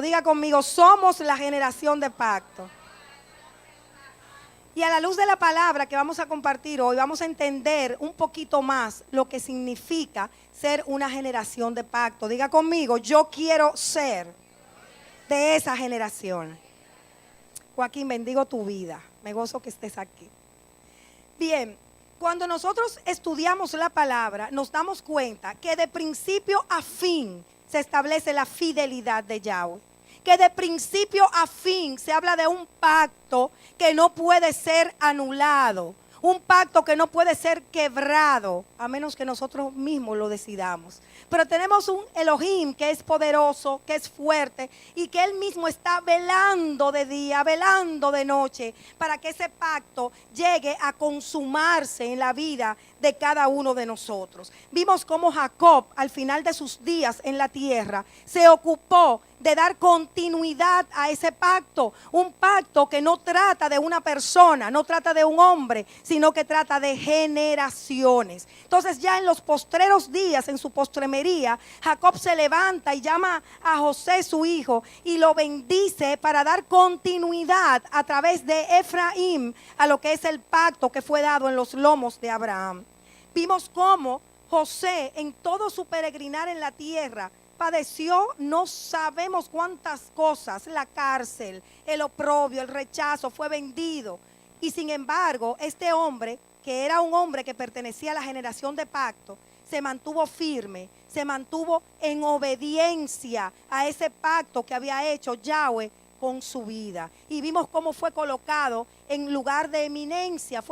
Diga conmigo, somos la generación de pacto. Y a la luz de la palabra que vamos a compartir hoy, vamos a entender un poquito más lo que significa ser una generación de pacto. Diga conmigo, yo quiero ser de esa generación. Joaquín, bendigo tu vida. Me gozo que estés aquí. Bien, cuando nosotros estudiamos la palabra, nos damos cuenta que de principio a fin se establece la fidelidad de Yahweh. Que de principio a fin se habla de un pacto que no puede ser anulado. Un pacto que no puede ser quebrado, a menos que nosotros mismos lo decidamos. Pero tenemos un Elohim que es poderoso, que es fuerte y que Él mismo está velando de día, velando de noche, para que ese pacto llegue a consumarse en la vida de cada uno de nosotros. Vimos cómo Jacob, al final de sus días en la tierra, se ocupó de dar continuidad a ese pacto. Un pacto que no trata de una persona, no trata de un hombre, sino que trata de generaciones. Entonces ya en los postreros días, en su postremería, Jacob se levanta y llama a José su hijo y lo bendice para dar continuidad a través de Efraín a lo que es el pacto que fue dado en los lomos de Abraham. Vimos cómo José en todo su peregrinar en la tierra padeció no sabemos cuántas cosas, la cárcel, el oprobio, el rechazo, fue vendido. Y sin embargo, este hombre, que era un hombre que pertenecía a la generación de pacto, se mantuvo firme, se mantuvo en obediencia a ese pacto que había hecho Yahweh con su vida. Y vimos cómo fue colocado en lugar de eminencia,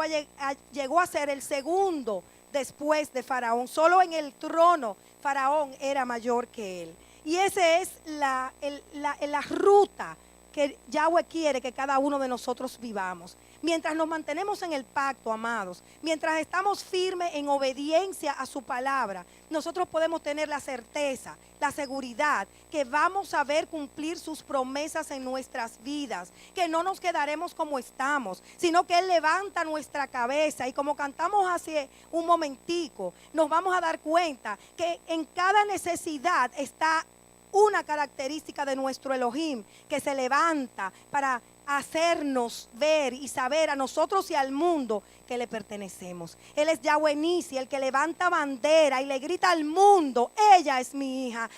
llegó a ser el segundo después de Faraón. Solo en el trono Faraón era mayor que él. Y esa es la ruta que Yahweh quiere que cada uno de nosotros vivamos. Mientras nos mantenemos en el pacto, amados, mientras estamos firmes en obediencia a su palabra, nosotros podemos tener la certeza, la seguridad que vamos a ver cumplir sus promesas en nuestras vidas, que no nos quedaremos como estamos, sino que Él levanta nuestra cabeza y como cantamos hace un momentico, nos vamos a dar cuenta que en cada necesidad está una característica de nuestro Elohim que se levanta para hacernos ver y saber a nosotros y al mundo que le pertenecemos. Él es Yahweh Nisi, el que levanta bandera y le grita al mundo: ella es mi hija,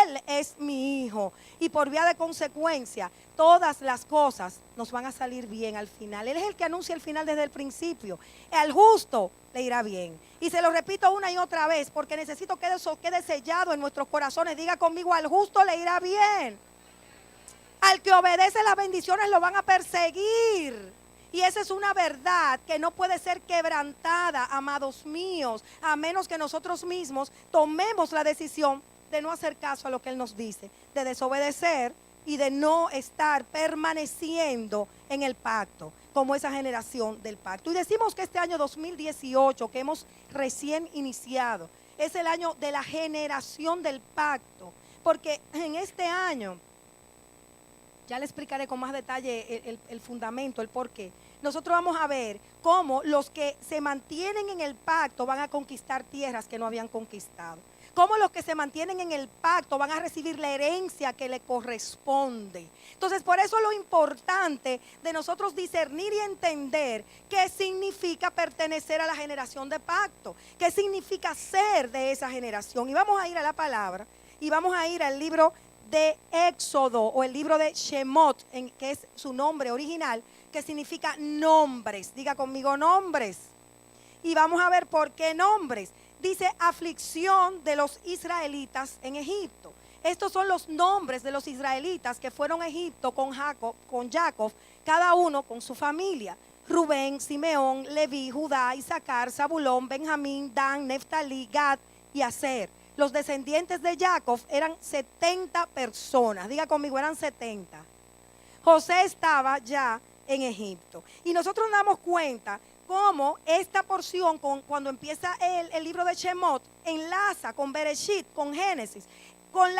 él es mi hijo. Y por vía de consecuencia, todas las cosas nos van a salir bien al final. Él es el que anuncia el final desde el principio. Al justo le irá bien. Y se lo repito una y otra vez porque necesito que eso quede sellado en nuestros corazones. Diga conmigo: al justo le irá bien. Al que obedece las bendiciones lo van a perseguir. Y esa es una verdad que no puede ser quebrantada, amados míos, a menos que nosotros mismos tomemos la decisión de no hacer caso a lo que Él nos dice, de desobedecer y de no estar permaneciendo en el pacto, como esa generación del pacto. Y decimos que este año 2018, que hemos recién iniciado, es el año de la generación del pacto, porque en este año, ya le explicaré con más detalle el fundamento, el porqué. Nosotros vamos a ver cómo los que se mantienen en el pacto van a conquistar tierras que no habían conquistado. Cómo los que se mantienen en el pacto van a recibir la herencia que le corresponde. Entonces, por eso lo importante de nosotros discernir y entender qué significa pertenecer a la generación de pacto, qué significa ser de esa generación. Y vamos a ir a la palabra y vamos a ir al libro de Éxodo o el libro de Shemot, que es su nombre original, que significa nombres. Diga conmigo: nombres. Y vamos a ver por qué nombres. Dice: aflicción de los israelitas en Egipto. Estos son los nombres de los israelitas que fueron a Egipto con Jacob, cada uno con su familia: Rubén, Simeón, Leví, Judá, Isaacar, Zabulón, Benjamín, Dan, Neftalí, Gad y Aser. Los descendientes de Jacob eran 70 personas. Diga conmigo: eran 70. José estaba ya en Egipto. Y nosotros nos damos cuenta cómo esta porción, cuando empieza el libro de Shemot, enlaza con Bereshit, con Génesis, con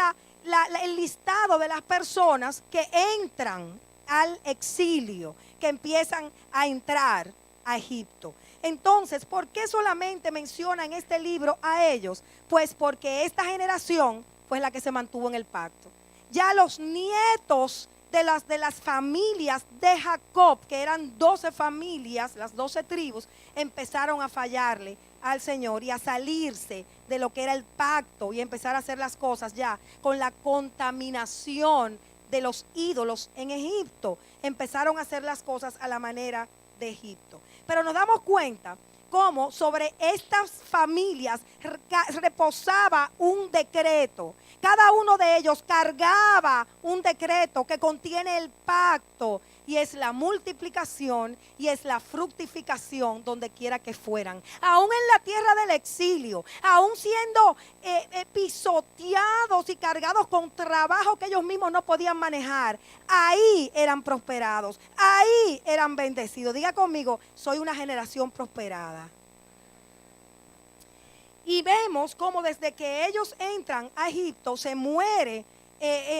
el listado de las personas que entran al exilio, que empiezan a entrar a Egipto. Entonces, ¿por qué solamente menciona en este libro a ellos? Pues porque esta generación fue la que se mantuvo en el pacto. ya los nietos de las familias de Jacob, que eran 12 familias, las 12 tribus, empezaron a fallarle al Señor y a salirse de lo que era el pacto y empezar a hacer las cosas ya con la contaminación de los ídolos en Egipto. Empezaron a hacer las cosas a la manera de Egipto. Pero nos damos cuenta cómo sobre estas familias reposaba un decreto. Cada uno de ellos cargaba un decreto que contiene el pacto, y es la multiplicación y es la fructificación donde quiera que fueran. Aún en la tierra del exilio, aún siendo pisoteados y cargados con trabajo que ellos mismos no podían manejar, ahí eran prosperados, ahí eran bendecidos. Diga conmigo, soy una generación prosperada. Y vemos cómo desde que ellos entran a Egipto se muere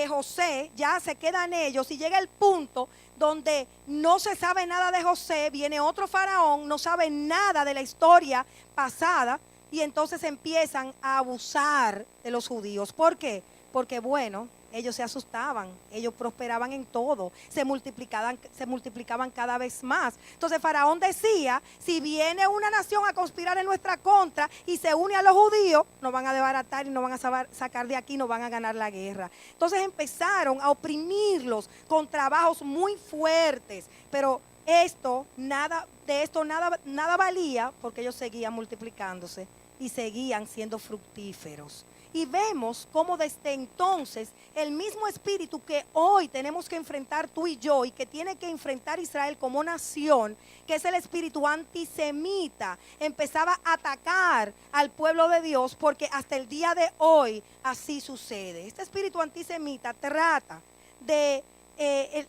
José, ya se quedan ellos y llega el punto donde no se sabe nada de José, viene otro faraón, no sabe nada de la historia pasada y entonces empiezan a abusar de los judíos. ¿Por qué? Porque bueno, ellos se asustaban, ellos prosperaban en todo, se multiplicaban cada vez más. Entonces Faraón decía, si viene una nación a conspirar en nuestra contra y se une a los judíos, nos van a desbaratar y nos van a sacar de aquí, nos van a ganar la guerra. Entonces empezaron a oprimirlos con trabajos muy fuertes, pero nada valía porque ellos seguían multiplicándose y seguían siendo fructíferos. Y vemos cómo desde entonces el mismo espíritu que hoy tenemos que enfrentar tú y yo y que tiene que enfrentar Israel como nación, que es el espíritu antisemita, empezaba a atacar al pueblo de Dios, porque hasta el día de hoy así sucede. Este espíritu antisemita trata de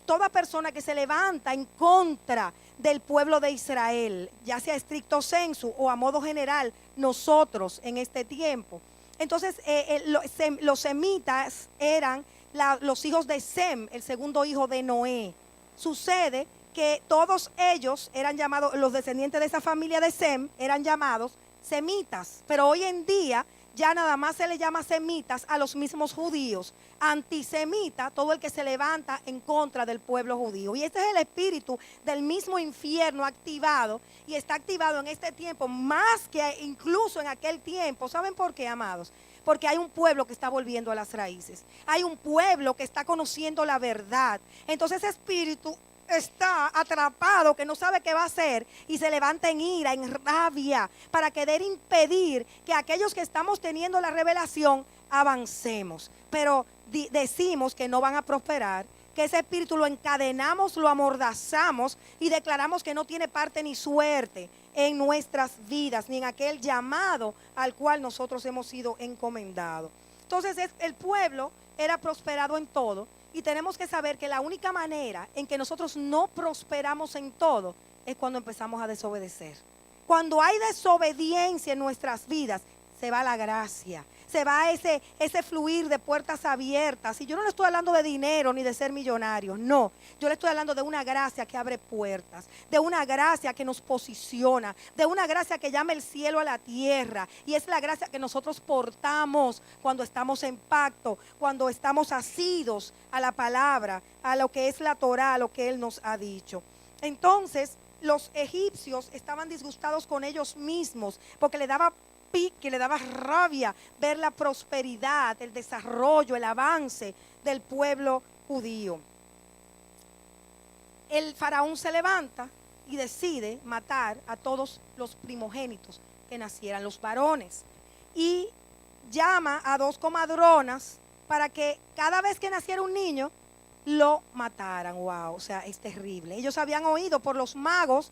toda persona que se levanta en contra del pueblo de Israel, ya sea estricto sensu o a modo general, nosotros en este tiempo. Entonces los semitas eran los hijos de Sem, el segundo hijo de Noé. Sucede que todos ellos eran llamados, los descendientes de esa familia de Sem eran llamados semitas, pero hoy en día ya nada más se le llama semitas a los mismos judíos. Antisemita, todo el que se levanta en contra del pueblo judío. Y este es el espíritu del mismo infierno activado, y está activado en este tiempo más que incluso en aquel tiempo. ¿Saben por qué, amados? Porque hay un pueblo que está volviendo a las raíces. Hay un pueblo que está conociendo la verdad. Entonces ese espíritu está atrapado, que no sabe qué va a hacer, y se levanta en ira, en rabia, para querer impedir que aquellos que estamos teniendo la revelación avancemos. Pero decimos que no van a prosperar, que ese espíritu lo encadenamos, lo amordazamos y declaramos que no tiene parte ni suerte en nuestras vidas, ni en aquel llamado al cual nosotros hemos sido encomendados. Entonces el pueblo era prosperado en todo. Y tenemos que saber que la única manera en que nosotros no prosperamos en todo es cuando empezamos a desobedecer. Cuando hay desobediencia en nuestras vidas, se va la gracia, se va ese fluir de puertas abiertas. Y yo no le estoy hablando de dinero ni de ser millonario, no. Yo le estoy hablando de una gracia que abre puertas, de una gracia que nos posiciona, de una gracia que llama el cielo a la tierra. Y es la gracia que nosotros portamos cuando estamos en pacto, cuando estamos asidos a la palabra, a lo que es la Torá, a lo que Él nos ha dicho. Entonces, los egipcios estaban disgustados con ellos mismos porque le daba pique, le daba rabia ver la prosperidad, el desarrollo, el avance del pueblo judío. El faraón se levanta y decide matar a todos los primogénitos que nacieran, los varones, y llama a 2 comadronas para que cada vez que naciera un niño lo mataran. Wow, o sea, es terrible. Ellos habían oído por los magos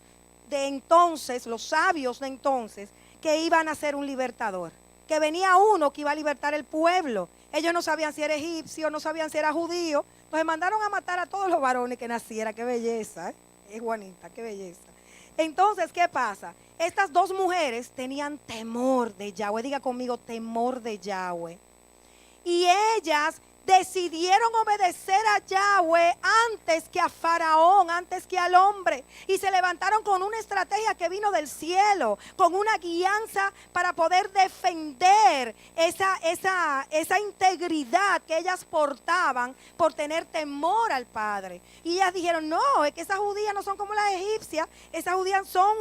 de entonces, los sabios de entonces, que iban a ser un libertador, que venía uno que iba a libertar el pueblo. Ellos no sabían si era egipcio, no sabían si era judío. Entonces mandaron a matar a todos los varones que naciera. Qué belleza, ¿eh? Es Juanita, qué belleza. Entonces, ¿qué pasa? Estas 2 mujeres tenían temor de Yahweh. Diga conmigo, temor de Yahweh. Y ellas decidieron obedecer a Yahweh antes que a Faraón, antes que al hombre. Y se levantaron con una estrategia que vino del cielo, con una guianza para poder defender esa integridad que ellas portaban por tener temor al Padre. Y ellas dijeron, no, es que esas judías no son como las egipcias, esas judías son,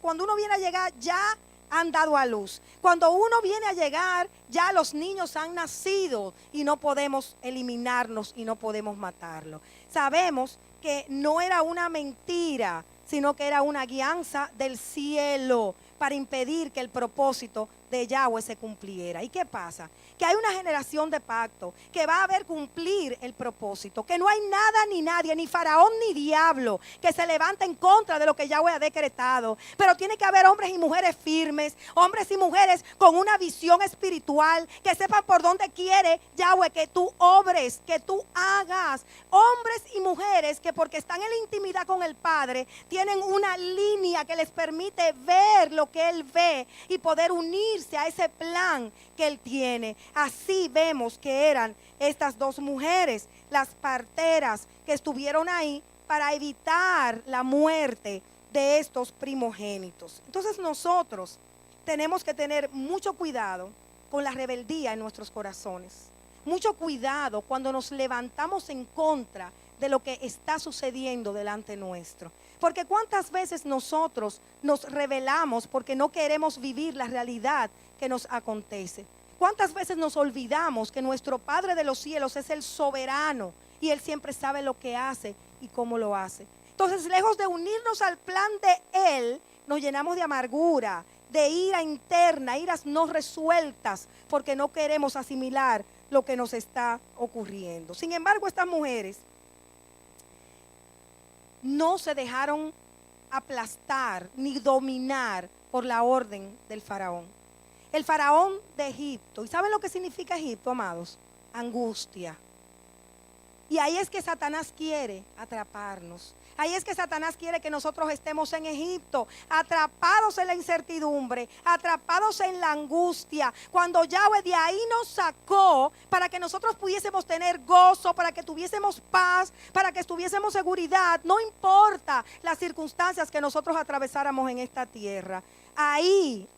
cuando uno viene a llegar ya han dado a luz. Cuando uno viene a llegar, ya los niños han nacido y no podemos eliminarnos y no podemos matarlos. Sabemos que no era una mentira, sino que era una guianza del cielo para impedir que el propósito de Yahweh se cumpliera. ¿Y qué pasa? Que hay una generación de pacto que va a ver cumplir el propósito, que no hay nada ni nadie, ni faraón ni diablo que se levante en contra de lo que Yahweh ha decretado. Pero tiene que haber hombres y mujeres firmes, hombres y mujeres con una visión espiritual, que sepan por dónde quiere Yahweh que tú obres, que tú hagas. Hombres y mujeres que porque están en la intimidad con el Padre, tienen una línea que les permite ver lo que Él ve y poder unirse a ese plan que Él tiene. Así vemos que eran estas dos mujeres, las parteras que estuvieron ahí para evitar la muerte de estos primogénitos. Entonces nosotros tenemos que tener mucho cuidado con la rebeldía en nuestros corazones. Mucho cuidado cuando nos levantamos en contra de lo que está sucediendo delante nuestro. Porque cuántas veces nosotros nos rebelamos porque no queremos vivir la realidad que nos acontece. Cuántas veces nos olvidamos que nuestro Padre de los cielos es el soberano y Él siempre sabe lo que hace y cómo lo hace. Entonces, lejos de unirnos al plan de Él, nos llenamos de amargura, de ira interna, iras no resueltas, porque no queremos asimilar lo que nos está ocurriendo. Sin embargo, estas mujeres no se dejaron aplastar ni dominar por la orden del faraón. El faraón de Egipto. ¿Y saben lo que significa Egipto, amados? Angustia. Y ahí es que Satanás quiere atraparnos. Ahí es que Satanás quiere que nosotros estemos en Egipto, atrapados en la incertidumbre, atrapados en la angustia. Cuando Yahweh de ahí nos sacó para que nosotros pudiésemos tener gozo, para que tuviésemos paz, para que estuviésemos seguridad, no importa las circunstancias que nosotros atravesáramos en esta tierra. Ahí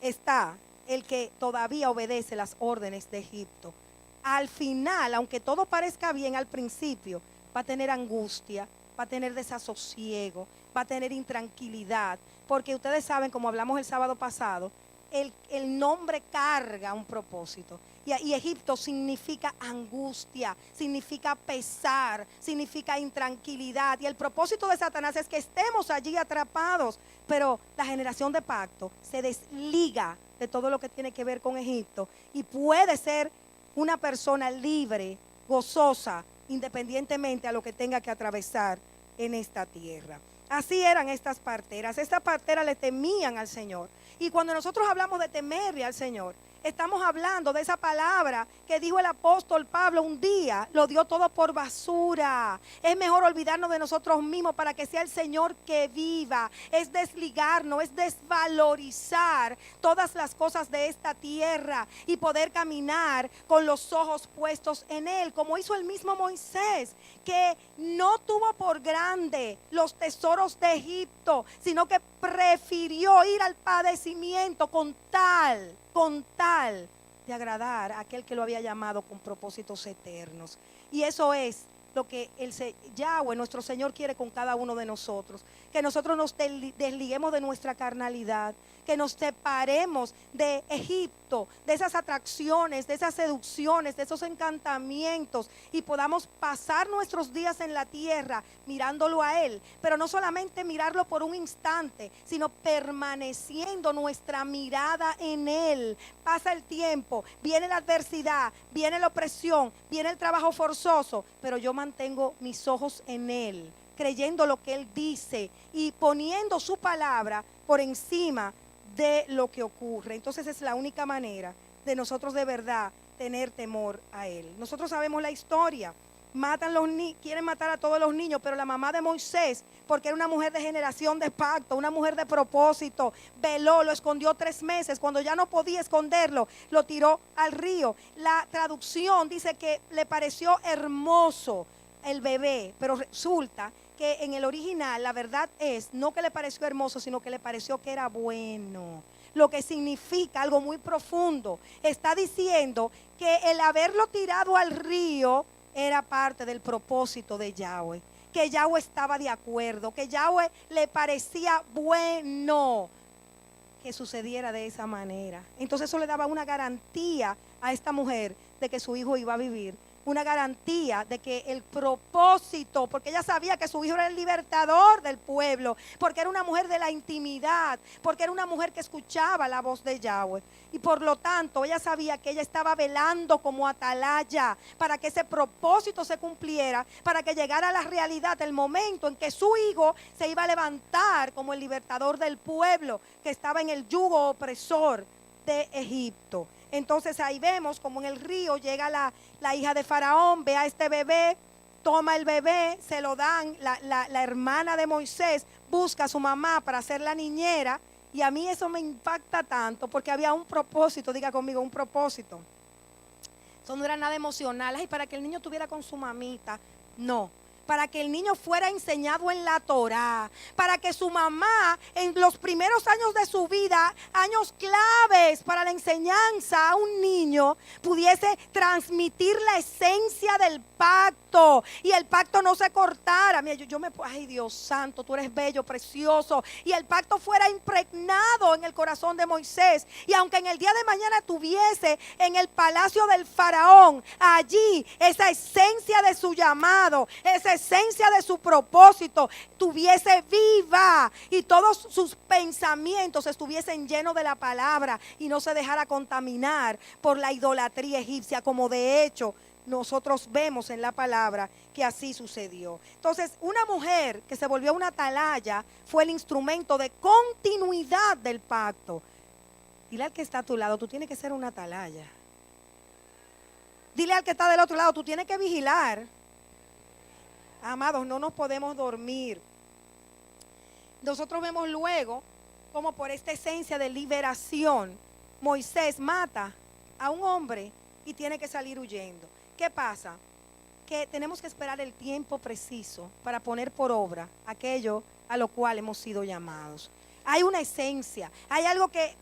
está el que todavía obedece las órdenes de Egipto. Al final, aunque todo parezca bien al principio, va a tener angustia, va a tener desasosiego, va a tener intranquilidad, porque ustedes saben, como hablamos el sábado pasado, el nombre carga un propósito. Y Egipto significa angustia, significa pesar, significa intranquilidad. Y el propósito de Satanás es que estemos allí atrapados. Pero la generación de pacto se desliga de todo lo que tiene que ver con Egipto y puede ser una persona libre, gozosa, independientemente a lo que tenga que atravesar en esta tierra. Así eran estas parteras. Estas parteras le temían al Señor. Y cuando nosotros hablamos de temerle al Señor, estamos hablando de esa palabra que dijo el apóstol Pablo un día: lo dio todo por basura. Es mejor olvidarnos de nosotros mismos para que sea el Señor que viva. Es desligarnos, es desvalorizar todas las cosas de esta tierra y poder caminar con los ojos puestos en Él, como hizo el mismo Moisés, que no tuvo por grande los tesoros de Egipto, sino que prefirió ir al padecimiento con tal de agradar a aquel que lo había llamado con propósitos eternos. Y eso es lo que Yahweh, nuestro Señor, quiere con cada uno de nosotros. Que nosotros nos desliguemos de nuestra carnalidad, que nos separemos de Egipto, de esas atracciones, de esas seducciones, de esos encantamientos, y podamos pasar nuestros días en la tierra mirándolo a Él, pero no solamente mirarlo por un instante, sino permaneciendo nuestra mirada en Él. Pasa el tiempo, viene la adversidad, viene la opresión, viene el trabajo forzoso, pero yo mantengo mis ojos en Él, creyendo lo que Él dice y poniendo su palabra por encima de lo que ocurre. Entonces es la única manera de nosotros de verdad tener temor a Él. Nosotros sabemos la historia quieren matar a todos los niños, pero la mamá de Moisés, porque era una mujer de generación de pacto, una mujer de propósito, veló, lo escondió 3 meses. Cuando ya no podía esconderlo, lo tiró al río. La traducción dice que le pareció hermoso el bebé, pero resulta que en el original la verdad es no que le pareció hermoso, sino que le pareció que era bueno. Lo que significa algo muy profundo. Está diciendo que el haberlo tirado al río era parte del propósito de Yahweh, que Yahweh estaba de acuerdo, que Yahweh le parecía bueno que sucediera de esa manera. Entonces eso le daba una garantía a esta mujer de que su hijo iba a vivir, una garantía de que el propósito, porque ella sabía que su hijo era el libertador del pueblo, porque era una mujer de la intimidad, porque era una mujer que escuchaba la voz de Yahweh, y por lo tanto ella sabía que ella estaba velando como atalaya para que ese propósito se cumpliera, para que llegara a la realidad el momento en que su hijo se iba a levantar como el libertador del pueblo que estaba en el yugo opresor de Egipto. Entonces ahí vemos como en el río llega la hija de Faraón, ve a este bebé, toma el bebé, se lo dan, la hermana de Moisés busca a su mamá para ser la niñera, y a mí eso me impacta tanto porque había un propósito, diga conmigo, un propósito. Eso no era nada emocional, ay, para que el niño estuviera con su mamita, no. Para que el niño fuera enseñado en la Torá, para que su mamá en los primeros años de su vida, años claves para la enseñanza a un niño, pudiese transmitir la esencia del pacto y el pacto no se cortara. Mira, ay Dios santo, tú eres bello, precioso, y el pacto fuera impregnado en el corazón de Moisés, y aunque en el día de mañana tuviese en el palacio del faraón allí esa esencia de su llamado, esa esencia de su propósito tuviese viva y todos sus pensamientos estuviesen llenos de la palabra y no se dejara contaminar por la idolatría egipcia, como de hecho nosotros vemos en la palabra que así sucedió. Entonces, una mujer que se volvió una atalaya fue el instrumento de continuidad del pacto. Dile al que está a tu lado, tú tienes que ser una atalaya. Dile al que está del otro lado, tú tienes que vigilar. Amados, no nos podemos dormir. Nosotros vemos luego como por esta esencia de liberación, Moisés mata a un hombre y tiene que salir huyendo. ¿Qué pasa? Que tenemos que esperar el tiempo preciso para poner por obra aquello a lo cual hemos sido llamados. Hay una esencia, hay algo que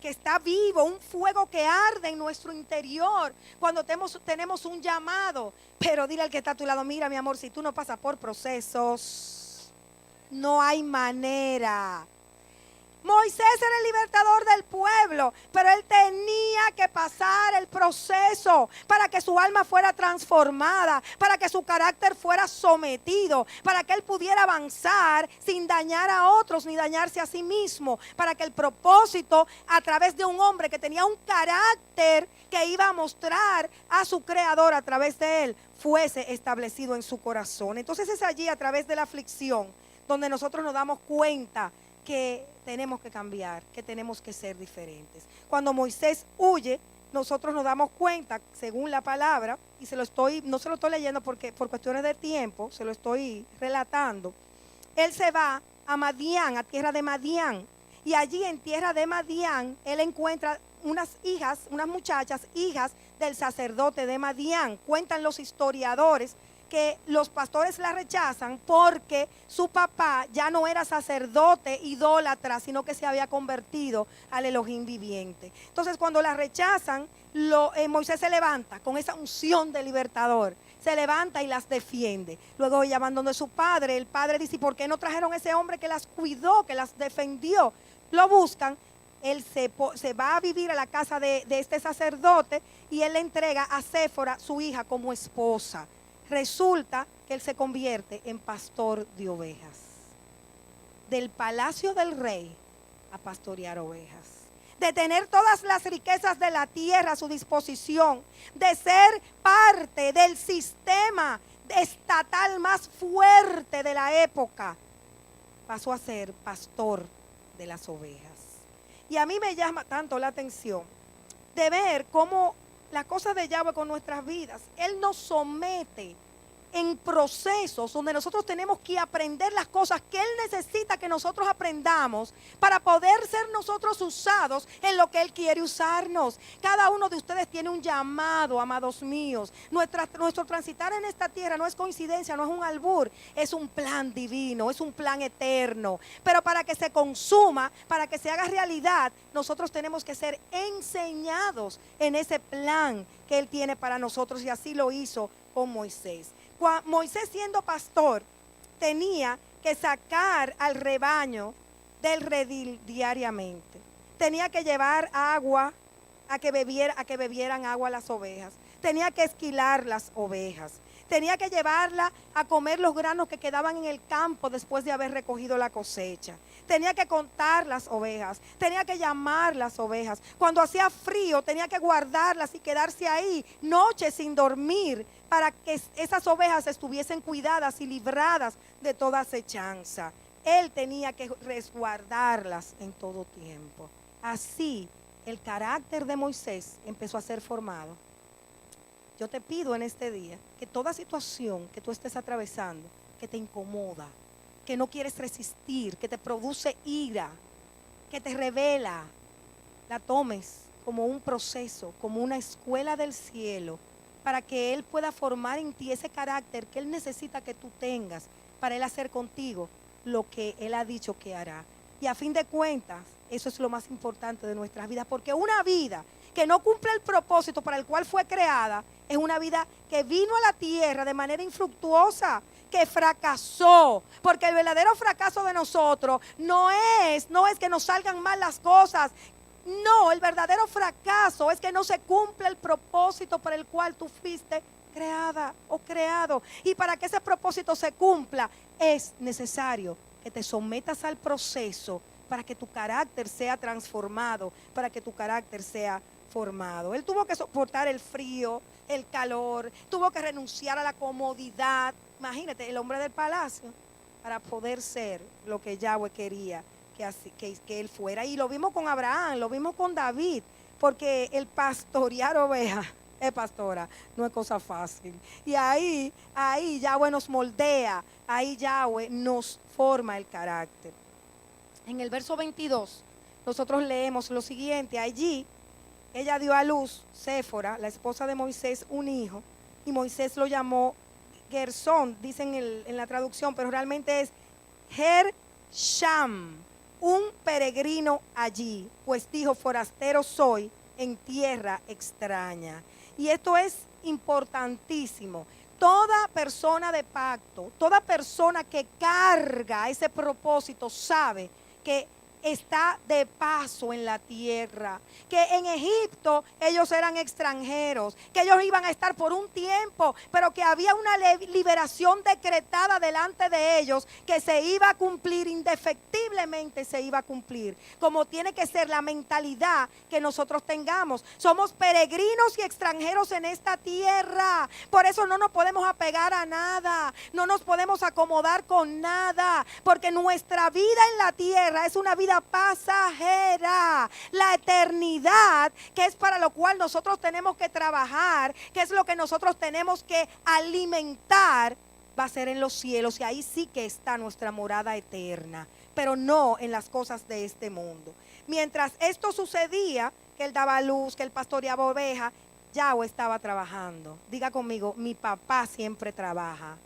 está vivo, un fuego que arde en nuestro interior cuando tenemos un llamado. Pero dile al que está a tu lado, mira mi amor, si tú no pasas por procesos, no hay manera. Moisés era el libertador del pueblo, pero él tenía que pasar el proceso para que su alma fuera transformada, para que su carácter fuera sometido, para que él pudiera avanzar sin dañar a otros ni dañarse a sí mismo, para que el propósito a través de un hombre que tenía un carácter que iba a mostrar a su creador a través de él, fuese establecido en su corazón. Entonces es allí a través de la aflicción donde nosotros nos damos cuenta que tenemos que cambiar, que tenemos que ser diferentes. Cuando Moisés huye, nosotros nos damos cuenta, según la palabra, y no se lo estoy leyendo porque por cuestiones de tiempo, se lo estoy relatando. Él se va a Madián, a tierra de Madián, y allí en tierra de Madián, él encuentra unas muchachas, hijas del sacerdote de Madián. Cuentan los historiadores que los pastores la rechazan porque su papá ya no era sacerdote idólatra, sino que se había convertido al Elohim viviente. Entonces cuando la rechazan, Moisés se levanta con esa unción de libertador, se levanta y las defiende. Luego ella van donde su padre, el padre dice, ¿por qué no trajeron ese hombre que las cuidó, que las defendió? Lo buscan. Él se va a vivir a la casa de este sacerdote y él le entrega a Séfora, su hija, como esposa. Resulta que él se convierte en pastor de ovejas. Del palacio del rey a pastorear ovejas. De tener todas las riquezas de la tierra a su disposición. De ser parte del sistema estatal más fuerte de la época. Pasó a ser pastor de las ovejas. Y a mí me llama tanto la atención de ver cómo las cosas de Yahweh con nuestras vidas. Él nos somete en procesos donde nosotros tenemos que aprender las cosas que Él necesita que nosotros aprendamos para poder ser nosotros usados en lo que Él quiere usarnos. Cada uno de ustedes tiene un llamado, amados míos. Nuestro transitar en esta tierra no es coincidencia, no es un albur, es un plan divino, es un plan eterno. Pero para que se consuma, para que se haga realidad, nosotros tenemos que ser enseñados en ese plan que Él tiene para nosotros, y así lo hizo con Moisés. Moisés, siendo pastor, tenía que sacar al rebaño del redil diariamente. Tenía que llevar agua a que bebieran agua las ovejas. Tenía que esquilar las ovejas. Tenía que llevarla a comer los granos que quedaban en el campo después de haber recogido la cosecha. Tenía que contar las ovejas, tenía que llamar las ovejas. Cuando hacía frío tenía que guardarlas y quedarse ahí noches sin dormir para que esas ovejas estuviesen cuidadas y libradas de toda acechanza. Él tenía que resguardarlas en todo tiempo. Así el carácter de Moisés empezó a ser formado. Yo te pido en este día que toda situación que tú estés atravesando, que te incomoda, que no quieres resistir, que te produce ira, que te revela, la tomes como un proceso, como una escuela del cielo, para que Él pueda formar en ti ese carácter que Él necesita que tú tengas, para Él hacer contigo lo que Él ha dicho que hará. Y a fin de cuentas, eso es lo más importante de nuestras vidas, porque una vida que no cumple el propósito para el cual fue creada, es una vida que vino a la tierra de manera infructuosa, que fracasó, porque el verdadero fracaso de nosotros no es que nos salgan mal las cosas. No, el verdadero fracaso es que no se cumple el propósito para el cual tú fuiste creada o creado. Y para que ese propósito se cumpla, es necesario que te sometas al proceso para que tu carácter sea transformado, para que tu carácter sea formado. Él tuvo que soportar el frío, el calor, tuvo que renunciar a la comodidad. Imagínate, el hombre del palacio, para poder ser lo que Yahweh quería que él fuera. Y lo vimos con Abraham, lo vimos con David, porque el pastorear ovejas, pastora, no es cosa fácil. Y ahí Yahweh nos moldea, ahí Yahweh nos forma el carácter. En el verso 22, nosotros leemos lo siguiente: allí ella dio a luz, Séfora, la esposa de Moisés, un hijo, y Moisés lo llamó Gersón, dicen en la traducción, pero realmente es Gersham, un peregrino allí, pues dijo: forastero soy en tierra extraña. Y esto es importantísimo. Toda persona de pacto, toda persona que carga ese propósito sabe que está de paso en la tierra, que en Egipto ellos eran extranjeros, que ellos iban a estar por un tiempo, pero que había una liberación decretada delante de ellos que se iba a cumplir, indefectiblemente se iba a cumplir, como tiene que ser la mentalidad que nosotros tengamos. Somos peregrinos y extranjeros en esta tierra, por eso no nos podemos apegar a nada, no nos podemos acomodar con nada, porque nuestra vida en la tierra es una vida pasajera. La eternidad, que es para lo cual nosotros tenemos que trabajar, que es lo que nosotros tenemos que alimentar, va a ser en los cielos, y ahí sí que está nuestra morada eterna, pero no en las cosas de este mundo. Mientras esto sucedía, que él daba luz, que él pastoreaba ovejas, Yahweh estaba trabajando. Diga conmigo: mi papá siempre trabaja.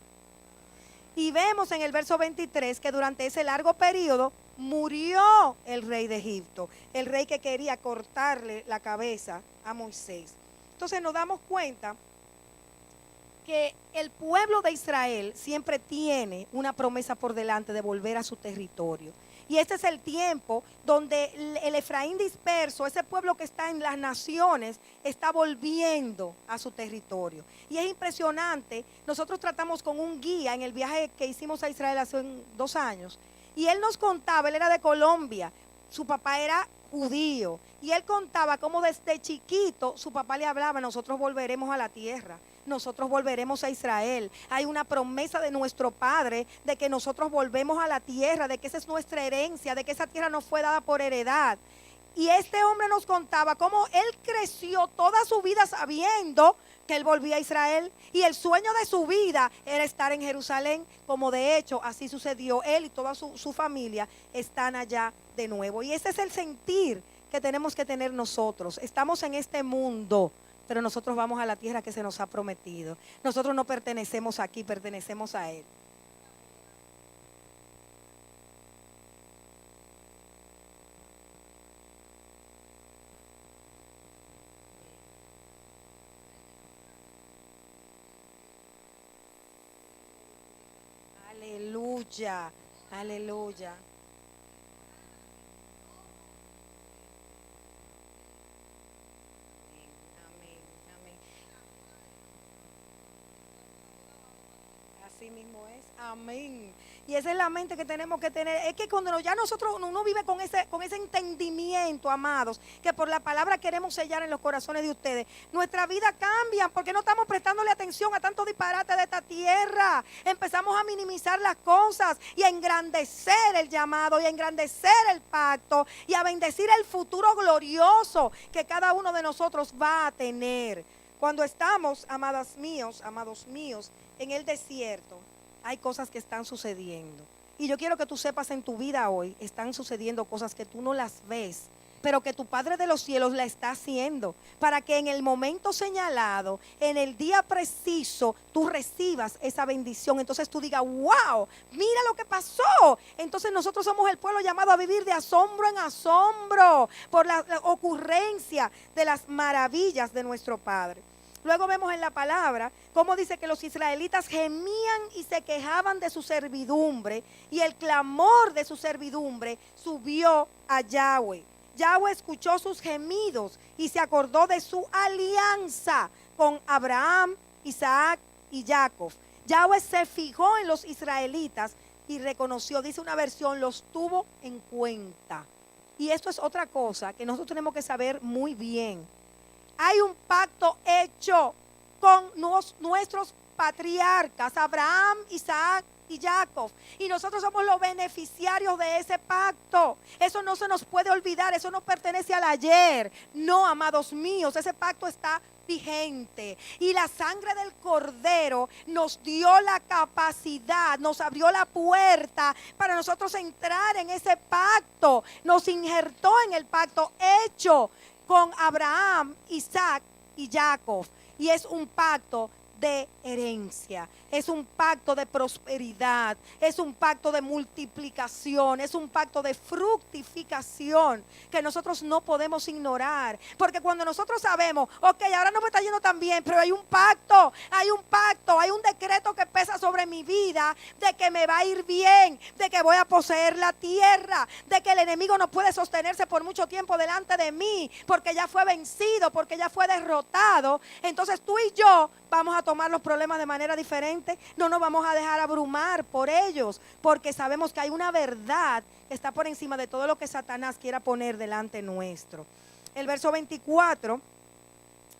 Y vemos en el verso 23 que durante ese largo periodo murió el rey de Egipto, el rey que quería cortarle la cabeza a Moisés. Entonces nos damos cuenta que el pueblo de Israel siempre tiene una promesa por delante de volver a su territorio. Y este es el tiempo donde el Efraín disperso, ese pueblo que está en las naciones, está volviendo a su territorio. Y es impresionante. Nosotros tratamos con un guía en el viaje que hicimos a Israel hace 2 años. Y él nos contaba, él era de Colombia, su papá era judío. Y él contaba cómo desde chiquito su papá le hablaba: nosotros volveremos a la tierra, nosotros volveremos a Israel. Hay una promesa de nuestro Padre de que nosotros volvemos a la tierra, de que esa es nuestra herencia, de que esa tierra nos fue dada por heredad. Y este hombre nos contaba cómo él creció toda su vida sabiendo que él volvía a Israel y el sueño de su vida era estar en Jerusalén, como de hecho así sucedió. Él y toda su familia están allá de nuevo. Y ese es el sentir que tenemos que tener nosotros. Estamos en este mundo, pero nosotros vamos a la tierra que se nos ha prometido. Nosotros no pertenecemos aquí, pertenecemos a Él. Aleluya, aleluya. Amén, amén. Así mismo es. Amén. Y esa es la mente que tenemos que tener. Es que cuando ya nosotros, uno vive con ese entendimiento, amados, que por la palabra queremos sellar en los corazones de ustedes, nuestra vida cambia porque no estamos prestándole atención a tanto disparate de esta tierra. Empezamos a minimizar las cosas y a engrandecer el llamado y a engrandecer el pacto y a bendecir el futuro glorioso que cada uno de nosotros va a tener. Cuando estamos, amados míos, en el desierto, hay cosas que están sucediendo. Y yo quiero que tú sepas, en tu vida hoy están sucediendo cosas que tú no las ves, pero que tu Padre de los cielos la está haciendo, para que en el momento señalado, en el día preciso, tú recibas esa bendición. Entonces tú digas, wow, mira lo que pasó. Entonces nosotros somos el pueblo llamado a vivir de asombro en asombro por la ocurrencia de las maravillas de nuestro Padre. Luego vemos en la palabra cómo dice que los israelitas gemían y se quejaban de su servidumbre, y el clamor de su servidumbre subió a Yahweh. Yahweh escuchó sus gemidos y se acordó de su alianza con Abraham, Isaac y Jacob. Yahweh se fijó en los israelitas y reconoció, dice una versión, los tuvo en cuenta. Y esto es otra cosa que nosotros tenemos que saber muy bien. Hay un pacto hecho con nuestros patriarcas, Abraham, Isaac y Jacob. Y nosotros somos los beneficiarios de ese pacto. Eso no se nos puede olvidar, eso no pertenece al ayer. No, amados míos, ese pacto está vigente. Y la sangre del Cordero nos dio la capacidad, nos abrió la puerta para nosotros entrar en ese pacto. Nos injertó en el pacto hecho con Abraham, Isaac y Jacob. Y es un pacto de herencia, es un pacto de prosperidad, es un pacto de multiplicación, es un pacto de fructificación que nosotros no podemos ignorar. Porque cuando nosotros sabemos, ok, ahora no me está yendo tan bien, pero hay un pacto, hay un decreto que pesa sobre mi vida de que me va a ir bien, de que voy a poseer la tierra, de que el enemigo no puede sostenerse por mucho tiempo delante de mí, porque ya fue vencido, porque ya fue derrotado. Entonces tú y yo vamos a tomar los problemas de manera diferente, no nos vamos a dejar abrumar por ellos, porque sabemos que hay una verdad que está por encima de todo lo que Satanás quiera poner delante nuestro. El verso 24,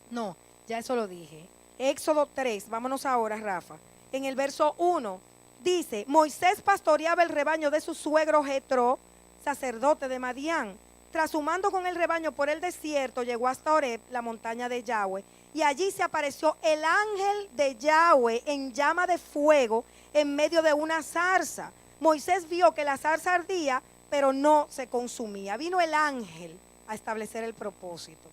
no, ya eso lo dije. Éxodo 3, vámonos ahora, Rafa. En el verso 1 dice, Moisés pastoreaba el rebaño de su suegro Jetro, sacerdote de Madián. Tras humando con el rebaño por el desierto, llegó hasta Horeb, la montaña de Yahweh, y allí se apareció el ángel de Yahweh en llama de fuego en medio de una zarza. Moisés vio que la zarza ardía, pero no se consumía. Vino el ángel a establecer el propósito.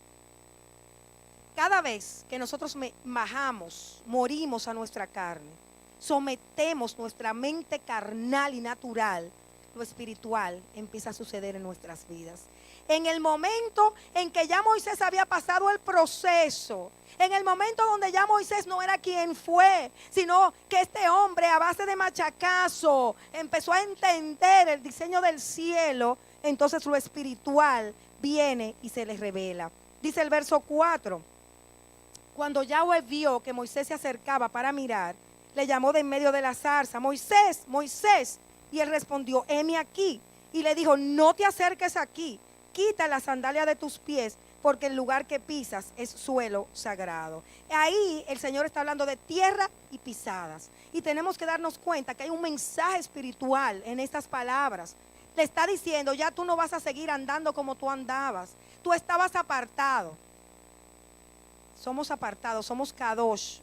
Cada vez que nosotros bajamos, morimos a nuestra carne, sometemos nuestra mente carnal y natural, lo espiritual empieza a suceder en nuestras vidas. En el momento en que ya Moisés había pasado el proceso, en el momento donde ya Moisés no era quien fue, sino que este hombre a base de machacazo empezó a entender el diseño del cielo, entonces lo espiritual viene y se le revela. Dice el verso 4, cuando Yahweh vio que Moisés se acercaba para mirar, le llamó de en medio de la zarza, Moisés, Moisés, y él respondió, heme aquí, y le dijo, no te acerques aquí, quita la sandalia de tus pies, porque el lugar que pisas es suelo sagrado. Ahí el Señor está hablando de tierra y pisadas. Y tenemos que darnos cuenta que hay un mensaje espiritual en estas palabras. Le está diciendo, ya tú no vas a seguir andando como tú andabas. Tú estabas apartado. somos apartados, somos kadosh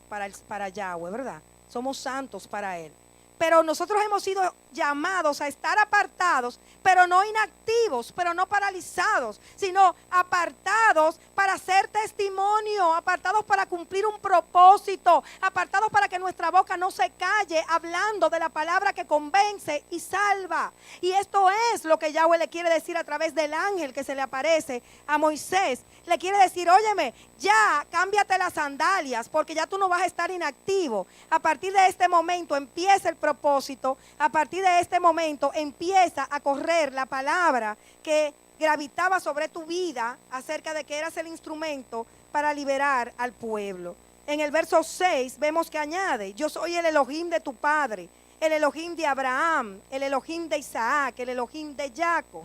para Yahweh, ¿verdad? Somos santos para Él. Pero nosotros hemos sido llamados a estar apartados, pero no inactivos, pero no paralizados, sino apartados para hacer testimonio, apartados para cumplir un propósito, apartados para que nuestra boca no se calle hablando de la palabra que convence y salva. Y esto es lo que Yahweh le quiere decir a través del ángel que se le aparece a Moisés. Le quiere decir, óyeme, ya cámbiate las sandalias porque ya tú no vas a estar inactivo. A partir de este momento empieza el propósito. A partir de este momento empieza a correr la palabra que gravitaba sobre tu vida acerca de que eras el instrumento para liberar al pueblo. En el verso 6 vemos que añade, yo soy el Elohim de tu padre, el Elohim de Abraham, el Elohim de Isaac, el Elohim de Jacob.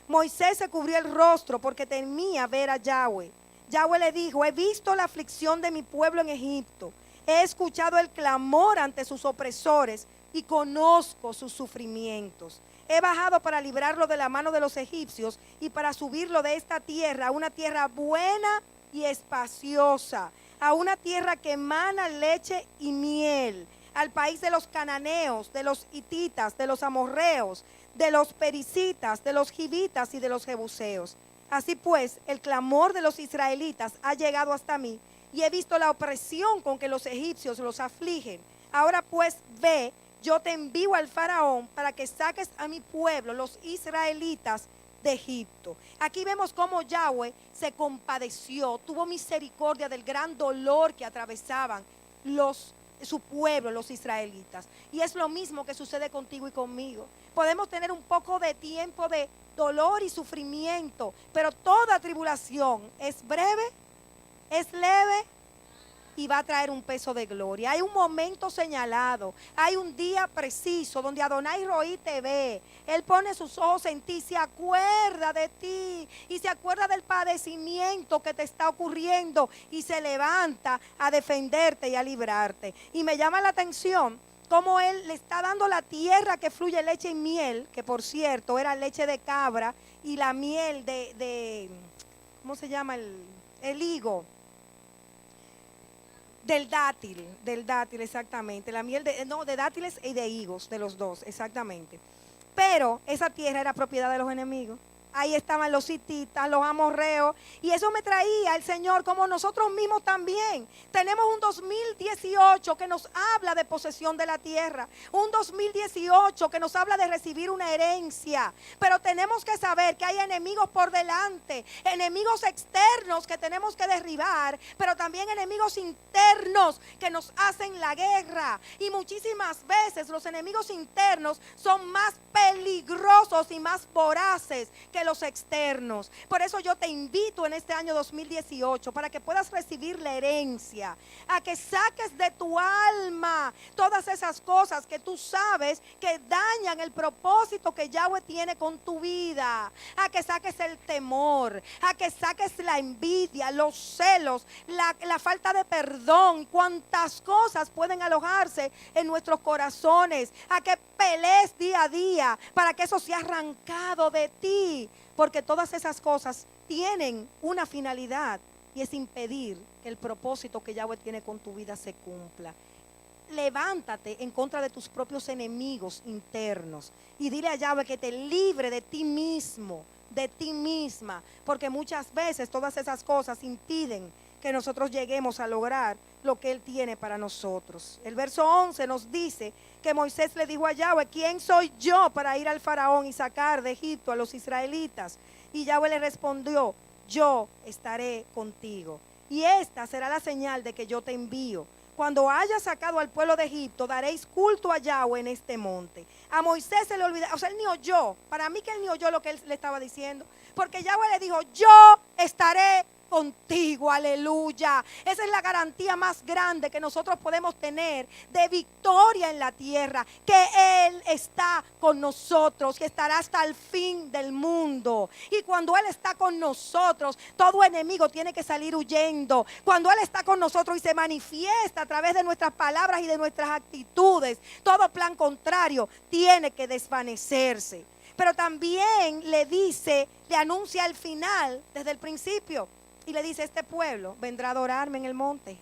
Moisés se cubrió el rostro porque temía ver a Yahweh. Yahweh le dijo, he visto la aflicción de mi pueblo en Egipto, he escuchado el clamor ante sus opresores y conozco sus sufrimientos. He bajado para librarlo de la mano de los egipcios y para subirlo de esta tierra a una tierra buena y espaciosa, a una tierra que emana leche y miel, al país de los cananeos, de los hititas, de los amorreos, de los pericitas, de los givitas y de los jebuseos. Así pues, el clamor de los israelitas ha llegado hasta mí y he visto la opresión con que los egipcios los afligen. Ahora pues ve, yo te envío al faraón para que saques a mi pueblo, los israelitas, de Egipto. Aquí vemos cómo Yahweh se compadeció, tuvo misericordia del gran dolor que atravesaban su pueblo, los israelitas. Y es lo mismo que sucede contigo y conmigo. Podemos tener un poco de tiempo de dolor y sufrimiento, pero toda tribulación es breve, es leve y va a traer un peso de gloria. Hay un momento señalado, hay un día preciso donde Adonai Roí te ve. Él pone sus ojos en ti, se acuerda de ti y se acuerda del padecimiento que te está ocurriendo y se levanta a defenderte y a librarte. Y me llama la atención cómo Él le está dando la tierra que fluye leche y miel, que por cierto era leche de cabra y la miel ¿cómo se llama? El higo. Del dátil, exactamente. La miel de dátiles y de higos, de los dos, exactamente. Pero esa tierra era propiedad de los enemigos. Ahí estaban los hititas, los amorreos, y eso me traía el Señor, como nosotros mismos también. Tenemos un 2018 que nos habla de posesión de la tierra, un 2018 que nos habla de recibir una herencia, pero tenemos que saber que hay enemigos por delante, enemigos externos que tenemos que derribar, pero también enemigos internos que nos hacen la guerra, y muchísimas veces los enemigos internos son más peligrosos y más voraces que los externos. Por eso yo te invito en este año 2018 para que puedas recibir la herencia, a que saques de tu alma todas esas cosas que tú sabes que dañan el propósito que Yahweh tiene con tu vida, a que saques el temor, a que saques la envidia, los celos, la falta de perdón, cuántas cosas pueden alojarse en nuestros corazones, a que pelees día a día para que eso sea arrancado de ti. Porque todas esas cosas tienen una finalidad y es impedir que el propósito que Yahweh tiene con tu vida se cumpla. Levántate en contra de tus propios enemigos internos y dile a Yahweh que te libre de ti mismo, de ti misma, porque muchas veces todas esas cosas impiden que nosotros lleguemos a lograr lo que Él tiene para nosotros. El verso 11 nos dice que Moisés le dijo a Yahweh, ¿quién soy yo para ir al faraón y sacar de Egipto a los israelitas? Y Yahweh le respondió, yo estaré contigo. Y esta será la señal de que yo te envío. Cuando hayas sacado al pueblo de Egipto, daréis culto a Yahweh en este monte. A Moisés se le olvidó, o sea, él ni oyó. Para mí que él ni oyó lo que él le estaba diciendo. Porque Yahweh le dijo, yo estaré contigo, aleluya. Esa es la garantía más grande que nosotros podemos tener de victoria en la tierra, que Él está con nosotros, que estará hasta el fin del mundo. Y cuando Él está con nosotros, todo enemigo tiene que salir huyendo. Cuando Él está con nosotros y se manifiesta a través de nuestras palabras y de nuestras actitudes, todo plan contrario tiene que desvanecerse. Pero también le anuncia al final, desde el principio, y le dice, este pueblo vendrá a adorarme en el monte.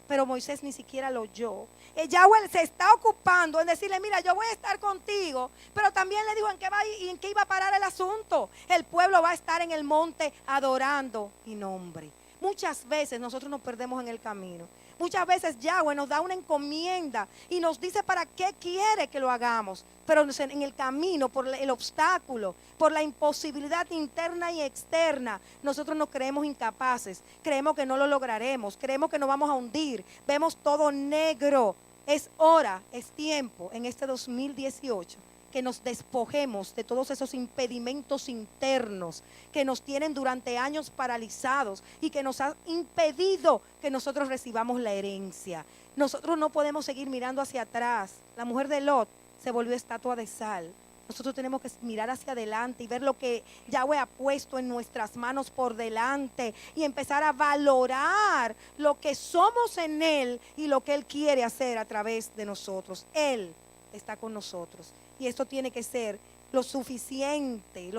Pero Moisés ni siquiera lo oyó. Yahweh se está ocupando en decirle, mira, yo voy a estar contigo, pero también le dijo en qué iba a parar el asunto. El pueblo va a estar en el monte adorando mi nombre. Muchas veces nosotros nos perdemos en el camino. Muchas veces Yahweh nos da una encomienda y nos dice para qué quiere que lo hagamos. Pero en el camino, por el obstáculo, por la imposibilidad interna y externa, nosotros nos creemos incapaces. Creemos que no lo lograremos. Creemos que nos vamos a hundir. Vemos todo negro. Es hora, es tiempo en este 2018 que nos despojemos de todos esos impedimentos internos que nos tienen durante años paralizados y que nos han impedido que nosotros recibamos la herencia. Nosotros no podemos seguir mirando hacia atrás. La mujer de Lot se volvió estatua de sal. Nosotros tenemos que mirar hacia adelante y ver lo que Yahweh ha puesto en nuestras manos por delante y empezar a valorar lo que somos en Él y lo que Él quiere hacer a través de nosotros. Él está con nosotros. Y esto tiene que ser lo suficiente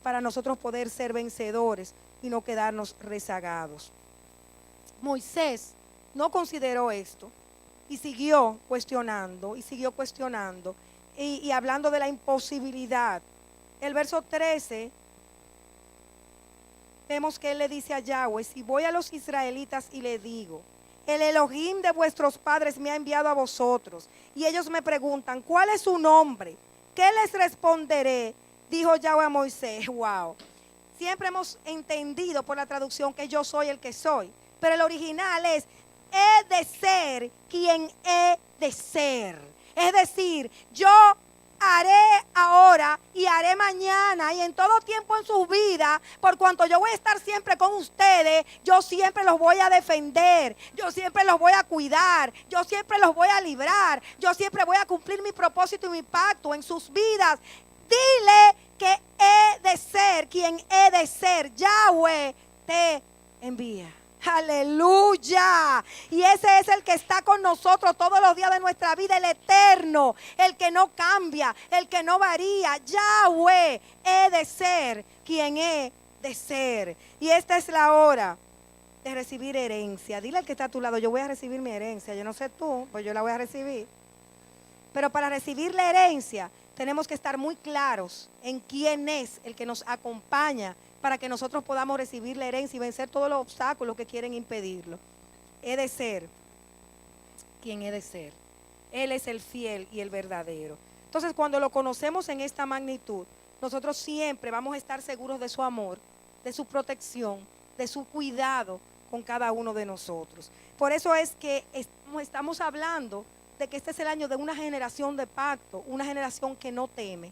para nosotros poder ser vencedores y no quedarnos rezagados. Moisés no consideró esto y siguió cuestionando y hablando de la imposibilidad. El verso 13, vemos que él le dice a Yahweh, si voy a los israelitas y le digo, el Elohim de vuestros padres me ha enviado a vosotros. Y ellos me preguntan, ¿cuál es su nombre? ¿Qué les responderé? Dijo Yahweh a Moisés. Wow. Siempre hemos entendido por la traducción que yo soy el que soy. Pero el original es, he de ser quien he de ser. Es decir, yo haré ahora y haré mañana y en todo tiempo en su vida, por cuanto yo voy a estar siempre con ustedes, yo siempre los voy a defender, yo siempre los voy a cuidar, yo siempre los voy a librar, yo siempre voy a cumplir mi propósito y mi pacto en sus vidas. Dile que he de ser quien he de ser. Yahweh te envía. Aleluya. Y ese es el que está con nosotros todos los días de nuestra vida, el eterno, el que no cambia, el que no varía. Yahweh, he de ser quien he de ser. Y esta es la hora de recibir herencia. Dile al que está a tu lado, yo voy a recibir mi herencia. Yo no sé tú, pues yo la voy a recibir. Pero para recibir la herencia tenemos que estar muy claros en quién es el que nos acompaña para que nosotros podamos recibir la herencia y vencer todos los obstáculos que quieren impedirlo. He de ser quien he de ser. Él es el fiel y el verdadero. Entonces, cuando lo conocemos en esta magnitud, nosotros siempre vamos a estar seguros de su amor, de su protección, de su cuidado con cada uno de nosotros. Por eso es que estamos hablando de que este es el año de una generación de pacto, una generación que no teme,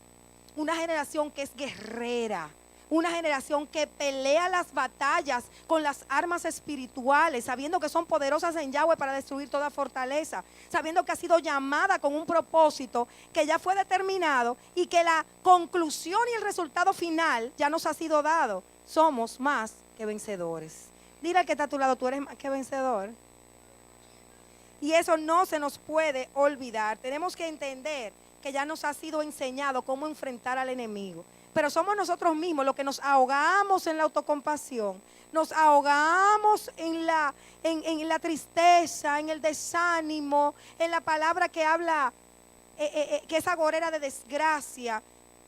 una generación que es guerrera, una generación que pelea las batallas con las armas espirituales, sabiendo que son poderosas en Yahweh para destruir toda fortaleza, sabiendo que ha sido llamada con un propósito que ya fue determinado y que la conclusión y el resultado final ya nos ha sido dado. Somos más que vencedores. Dile al que está a tu lado, tú eres más que vencedor. Y eso no se nos puede olvidar. Tenemos que entender que ya nos ha sido enseñado cómo enfrentar al enemigo. Pero somos nosotros mismos los que nos ahogamos en la autocompasión, nos ahogamos en la tristeza, en el desánimo, en la palabra que habla, que es agorera de desgracia.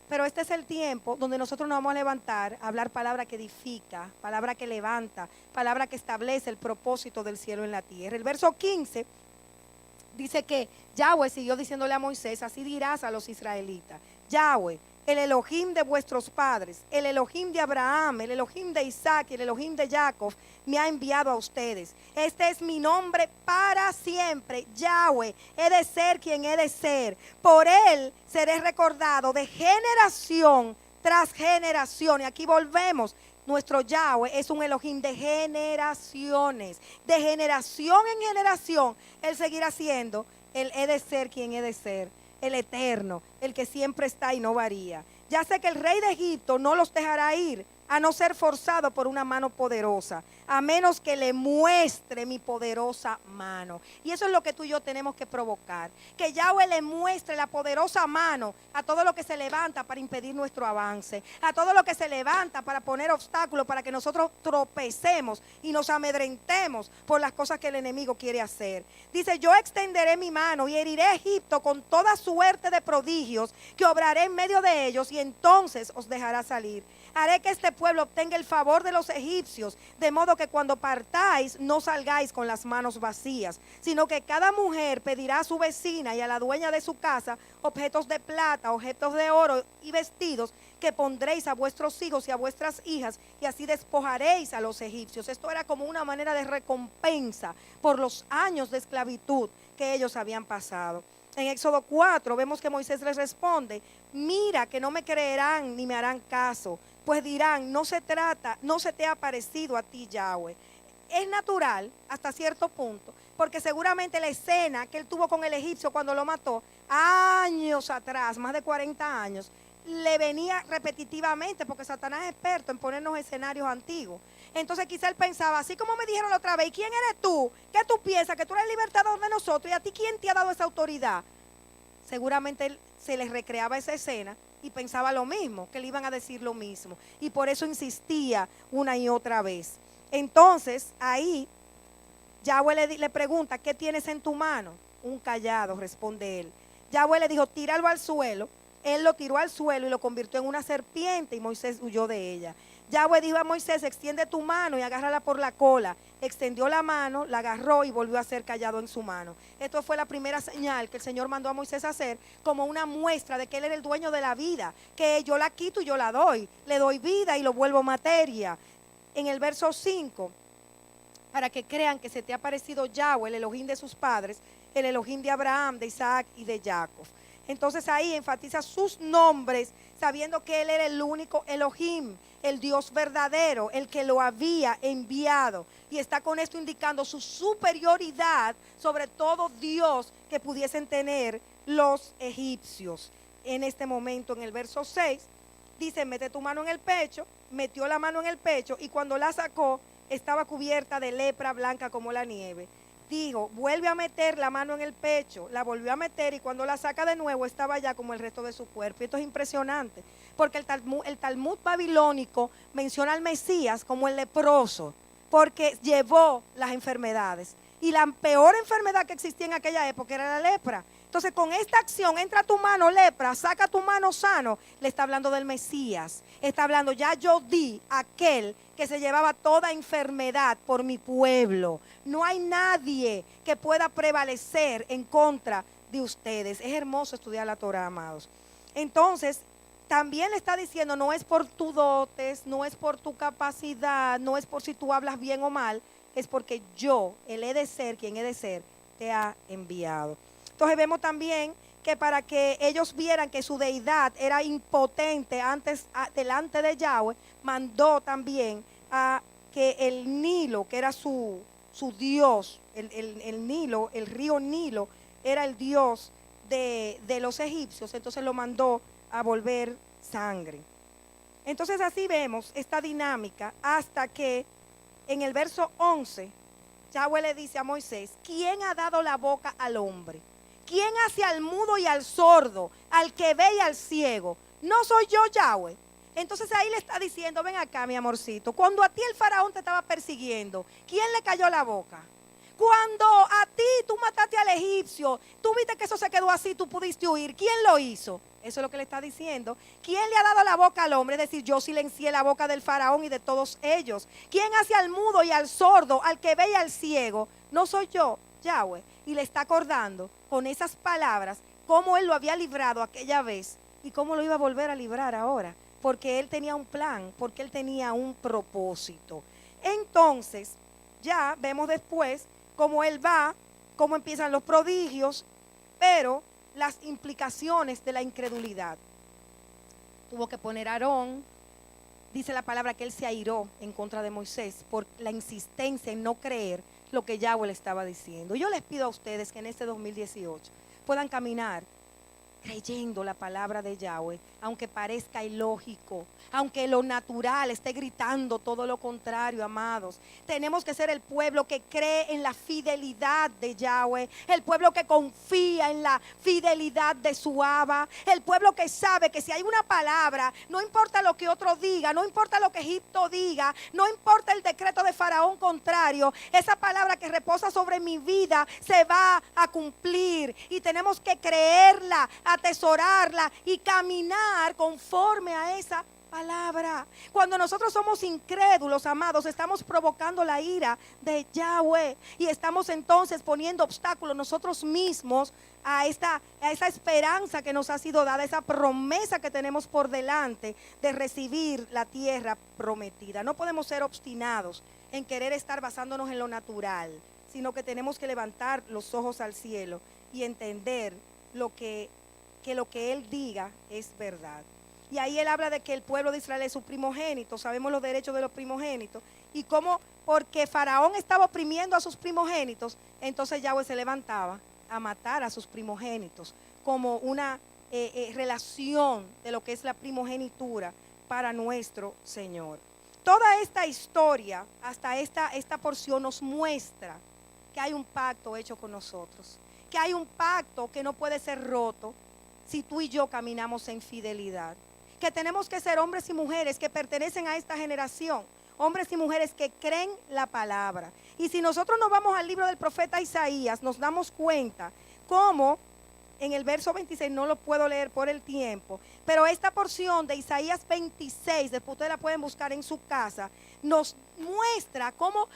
Pero este es el tiempo donde nosotros nos vamos a levantar, a hablar palabra que edifica, palabra que levanta, palabra que establece el propósito del cielo en la tierra. El verso 15 dice que Yahweh siguió diciéndole a Moisés, así dirás a los israelitas, Yahweh, el Elohim de vuestros padres, el Elohim de Abraham, el Elohim de Isaac y el Elohim de Jacob, me ha enviado a ustedes. Este es mi nombre para siempre, Yahweh, he de ser quien he de ser. Por él seré recordado de generación tras generación. Y aquí volvemos. Nuestro Yahweh es un Elohim de generaciones. De generación en generación, él seguirá siendo el he de ser quien he de ser. El eterno, el que siempre está y no varía. Ya sé que el rey de Egipto no los dejará ir, a no ser forzado por una mano poderosa, a menos que le muestre mi poderosa mano. Y eso es lo que tú y yo tenemos que provocar, que Yahweh le muestre la poderosa mano a todo lo que se levanta para impedir nuestro avance, a todo lo que se levanta para poner obstáculos, para que nosotros tropecemos y nos amedrentemos por las cosas que el enemigo quiere hacer. Dice, yo extenderé mi mano y heriré a Egipto con toda suerte de prodigios que obraré en medio de ellos, y entonces os dejará salir. Haré que este pueblo obtenga el favor de los egipcios, de modo que cuando partáis no salgáis con las manos vacías, sino que cada mujer pedirá a su vecina y a la dueña de su casa objetos de plata, objetos de oro y vestidos que pondréis a vuestros hijos y a vuestras hijas, y así despojaréis a los egipcios. Esto era como una manera de recompensa por los años de esclavitud que ellos habían pasado. En Éxodo 4 vemos que Moisés les responde, mira que no me creerán ni me harán caso, pues dirán, no se te ha parecido a ti, Yahweh. Es natural hasta cierto punto, porque seguramente la escena que él tuvo con el egipcio cuando lo mató, años atrás, más de 40 años, le venía repetitivamente, porque Satanás es experto en ponernos escenarios antiguos. Entonces quizá él pensaba, así como me dijeron la otra vez, ¿quién eres tú? ¿Qué tú piensas? Que tú eres el libertador de nosotros, ¿y a ti quién te ha dado esa autoridad? Seguramente él se les recreaba esa escena y pensaba lo mismo, que le iban a decir lo mismo. Y por eso insistía una y otra vez. Entonces, ahí, Yahweh le pregunta, ¿qué tienes en tu mano? Un cayado, responde él. Yahweh le dijo, tíralo al suelo. Él lo tiró al suelo y lo convirtió en una serpiente, y Moisés huyó de ella. Yahweh dijo a Moisés, extiende tu mano y agárrala por la cola. Extendió la mano, la agarró y volvió a ser callado en su mano. Esto fue la primera señal que el Señor mandó a Moisés a hacer, como una muestra de que Él era el dueño de la vida, que yo la quito y yo la doy. Le doy vida y lo vuelvo materia. En el verso 5, para que crean que se te ha parecido Yahweh, el Elohim de sus padres, el Elohim de Abraham, de Isaac y de Jacob. Entonces ahí enfatiza sus nombres, sabiendo que Él era el único Elohim, el Dios verdadero, el que lo había enviado. Y está con esto indicando su superioridad sobre todo Dios que pudiesen tener los egipcios. En este momento, en el verso 6, dice, mete tu mano en el pecho. Metió la mano en el pecho y cuando la sacó, estaba cubierta de lepra blanca como la nieve. Dijo, vuelve a meter la mano en el pecho, la volvió a meter y cuando la saca de nuevo estaba ya como el resto de su cuerpo. Y esto es impresionante, porque el Talmud babilónico menciona al Mesías como el leproso, porque llevó las enfermedades. Y la peor enfermedad que existía en aquella época era la lepra. Entonces con esta acción, entra tu mano lepra, saca tu mano sano, le está hablando del Mesías. Está hablando, ya yo di aquel que se llevaba toda enfermedad por mi pueblo. No hay nadie que pueda prevalecer en contra de ustedes. Es hermoso estudiar la Torah, amados. Entonces, también le está diciendo, no es por tus dotes, no es por tu capacidad, no es por si tú hablas bien o mal, es porque yo, el he de ser, quien he de ser, te ha enviado. Entonces vemos también que para que ellos vieran que su deidad era impotente delante de Yahweh, mandó también a que el Nilo, que era su dios, el Nilo, el río Nilo, era el dios de los egipcios, entonces lo mandó a volver sangre. Entonces así vemos esta dinámica hasta que en el verso 11, Yahweh le dice a Moisés, ¿quién ha dado la boca al hombre? ¿Quién hace al mudo y al sordo, al que ve y al ciego? ¿No soy yo, Yahweh? Entonces ahí le está diciendo, ven acá, mi amorcito, cuando a ti el faraón te estaba persiguiendo, ¿quién le cayó la boca? Cuando a ti tú mataste al egipcio, tú viste que eso se quedó así, tú pudiste huir, ¿quién lo hizo? Eso es lo que le está diciendo. ¿Quién le ha dado la boca al hombre? Es decir, yo silencié la boca del faraón y de todos ellos. ¿Quién hace al mudo y al sordo, al que ve y al ciego? No soy yo, Yahweh. Y le está acordando con esas palabras cómo él lo había librado aquella vez y cómo lo iba a volver a librar ahora. Porque él tenía un plan, porque él tenía un propósito. Entonces, ya vemos después cómo él va, cómo empiezan los prodigios, pero las implicaciones de la incredulidad. Tuvo que poner a Aarón, dice la palabra que él se airó en contra de Moisés por la insistencia en no creer lo que Yahweh le estaba diciendo. Yo les pido a ustedes que en este 2018 puedan caminar creyendo la palabra de Yahweh, aunque parezca ilógico, aunque lo natural esté gritando todo lo contrario, amados. Tenemos que ser el pueblo que cree en la fidelidad de Yahweh, el pueblo que confía en la fidelidad de su Abba, el pueblo que sabe que si hay una palabra, no importa lo que otro diga, no importa lo que Egipto diga, no importa el decreto de Faraón contrario, esa palabra que reposa sobre mi vida se va a cumplir y tenemos que creerla, atesorarla y caminar conforme a esa palabra. Cuando nosotros somos incrédulos, amados, estamos provocando la ira de Yahweh y estamos entonces poniendo obstáculos nosotros mismos a esa esperanza que nos ha sido dada, esa promesa que tenemos por delante de recibir la tierra prometida. No podemos ser obstinados en querer estar basándonos en lo natural, sino que tenemos que levantar los ojos al cielo y entender que lo que Él diga es verdad. Y ahí Él habla de que el pueblo de Israel es su primogénito. Sabemos los derechos de los primogénitos. Y cómo, porque Faraón estaba oprimiendo a sus primogénitos, entonces Yahweh se levantaba a matar a sus primogénitos, como una relación de lo que es la primogenitura para nuestro Señor. Toda esta historia, hasta esta porción, nos muestra que hay un pacto hecho con nosotros, que hay un pacto que no puede ser roto si tú y yo caminamos en fidelidad, que tenemos que ser hombres y mujeres que pertenecen a esta generación, hombres y mujeres que creen la palabra. Y si nosotros nos vamos al libro del profeta Isaías, nos damos cuenta cómo en el verso 26, no lo puedo leer por el tiempo, pero esta porción de Isaías 26, después ustedes la pueden buscar en su casa, nos muestra cómo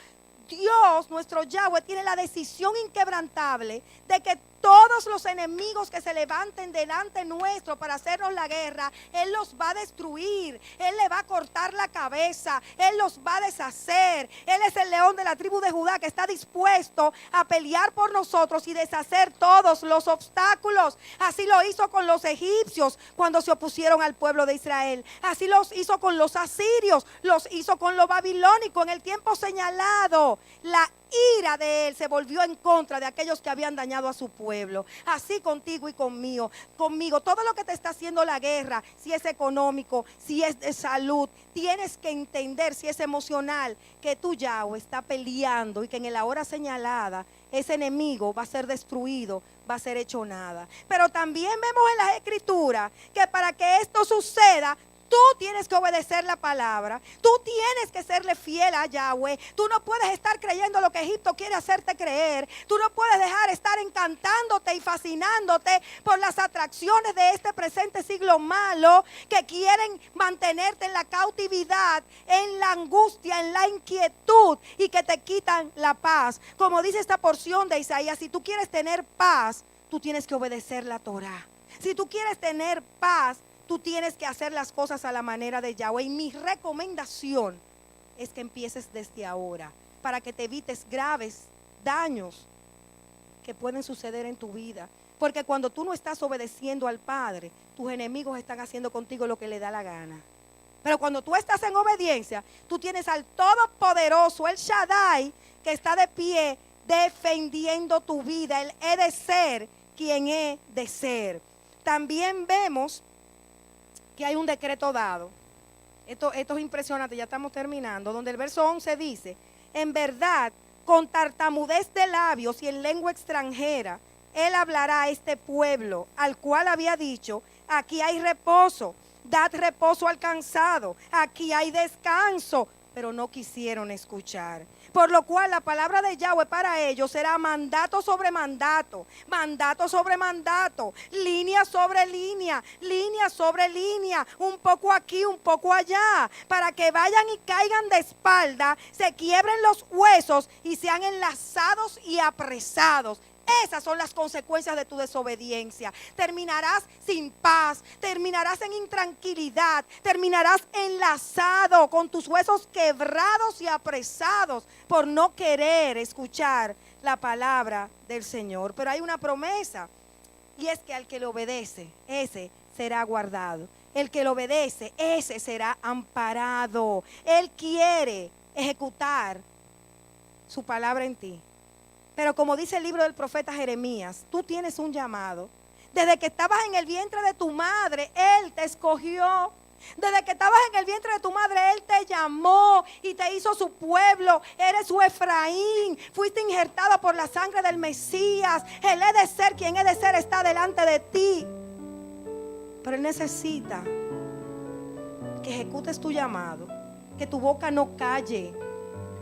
Dios, nuestro Yahweh, tiene la decisión inquebrantable de que todos los enemigos que se levanten delante nuestro para hacernos la guerra, Él los va a destruir, Él le va a cortar la cabeza, Él los va a deshacer. Él es el león de la tribu de Judá que está dispuesto a pelear por nosotros y deshacer todos los obstáculos. Así lo hizo con los egipcios cuando se opusieron al pueblo de Israel. Así los hizo con los asirios, los hizo con los babilónicos en el tiempo señalado. La ira de Él se volvió en contra de aquellos que habían dañado a su pueblo. Así contigo y conmigo. Todo lo que te está haciendo la guerra, si es económico, si es de salud, tienes que entender, si es emocional, que tú, Yahweh, está peleando y que en la hora señalada ese enemigo va a ser destruido, va a ser hecho nada. Pero también vemos en las escrituras que para que esto suceda, tú tienes que obedecer la palabra. Tú tienes que serle fiel a Yahweh. Tú no puedes estar creyendo lo que Egipto quiere hacerte creer. Tú no puedes dejar estar encantándote y fascinándote por las atracciones de este presente siglo malo que quieren mantenerte en la cautividad, en la angustia, en la inquietud y que te quitan la paz. Como dice esta porción de Isaías, si tú quieres tener paz, tú tienes que obedecer la Torah. Si tú quieres tener paz, tú tienes que hacer las cosas a la manera de Yahweh. Y mi recomendación es que empieces desde ahora para que te evites graves daños que pueden suceder en tu vida. Porque cuando tú no estás obedeciendo al Padre, tus enemigos están haciendo contigo lo que le da la gana. Pero cuando tú estás en obediencia, tú tienes al Todopoderoso, el Shaddai, que está de pie defendiendo tu vida. Él he de ser quien he de ser. También vemos que hay un decreto dado. Esto es impresionante, ya estamos terminando, donde el verso 11 dice: en verdad, con tartamudez de labios y en lengua extranjera, Él hablará a este pueblo, al cual había dicho: aquí hay reposo, dad reposo al cansado, aquí hay descanso. Pero no quisieron escuchar. Por lo cual la palabra de Yahweh para ellos será mandato sobre mandato, mandato sobre mandato, línea sobre línea, línea sobre línea, un poco aquí, un poco allá, para que vayan y caigan de espalda, se quiebren los huesos y sean enlazados y apresados. Esas son las consecuencias de tu desobediencia. Terminarás sin paz, terminarás en intranquilidad, terminarás enlazado con tus huesos quebrados y apresados por no querer escuchar la palabra del Señor. Pero hay una promesa, y es que al que le obedece, ese será guardado. El que le obedece, ese será amparado. Él quiere ejecutar su palabra en ti. Pero como dice el libro del profeta Jeremías, tú tienes un llamado. Desde que estabas en el vientre de tu madre, Él te escogió. Desde que estabas en el vientre de tu madre, Él te llamó y te hizo su pueblo. Eres su Efraín. Fuiste injertada por la sangre del Mesías. Él he de ser, quien he de ser está delante de ti. Pero Él necesita que ejecutes tu llamado, que tu boca no calle,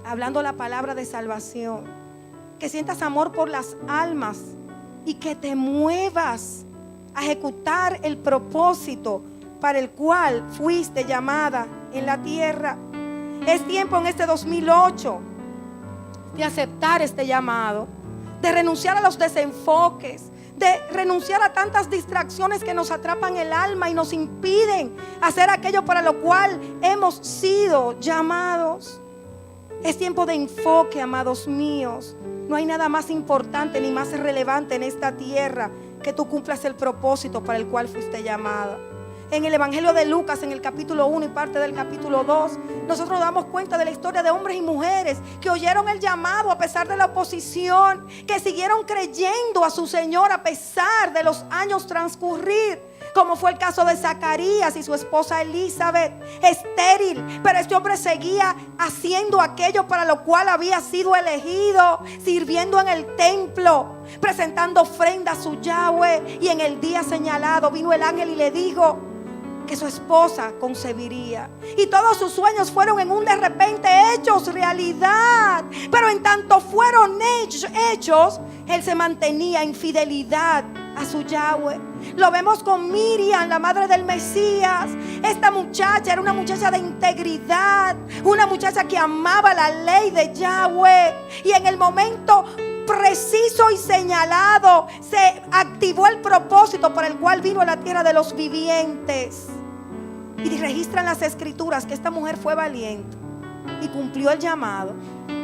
hablando la palabra de salvación, que sientas amor por las almas y que te muevas a ejecutar el propósito para el cual fuiste llamada en la tierra. Es tiempo en este 2008 de aceptar este llamado, de renunciar a los desenfoques, de renunciar a tantas distracciones que nos atrapan el alma y nos impiden hacer aquello para lo cual hemos sido llamados. Es tiempo de enfoque, amados míos. No hay nada más importante ni más relevante en esta tierra que tú cumplas el propósito para el cual fuiste llamada. En el Evangelio de Lucas, en el capítulo 1 y parte del capítulo 2, nosotros nos damos cuenta de la historia de hombres y mujeres que oyeron el llamado a pesar de la oposición, que siguieron creyendo a su Señor a pesar de los años transcurrir, como fue el caso de Zacarías y su esposa Elizabeth, estéril, pero este hombre seguía haciendo aquello para lo cual había sido elegido, sirviendo en el templo, presentando ofrenda a su Yahweh. Y en el día señalado vino el ángel y le dijo que su esposa concebiría, y todos sus sueños fueron en un de repente hechos realidad. Pero en tanto fueron hechos, él se mantenía en fidelidad a su Yahweh. Lo vemos con Miriam, la madre del Mesías. Esta muchacha era una muchacha de integridad, una muchacha que amaba la ley de Yahweh, y en el momento preciso y señalado se activó el propósito para el cual vino a la tierra de los vivientes. Y registran las escrituras que esta mujer fue valiente y cumplió el llamado,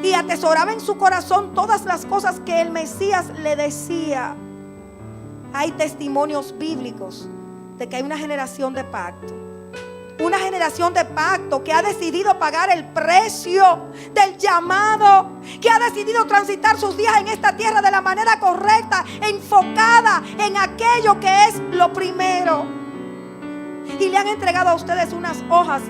y atesoraba en su corazón todas las cosas que el Mesías le decía. Hay testimonios bíblicos de que hay una generación de pacto. Una generación de pacto que ha decidido pagar el precio del llamado, que ha decidido transitar sus días en esta tierra de la manera correcta, enfocada en aquello que es lo primero. Y le han entregado a ustedes unas hojas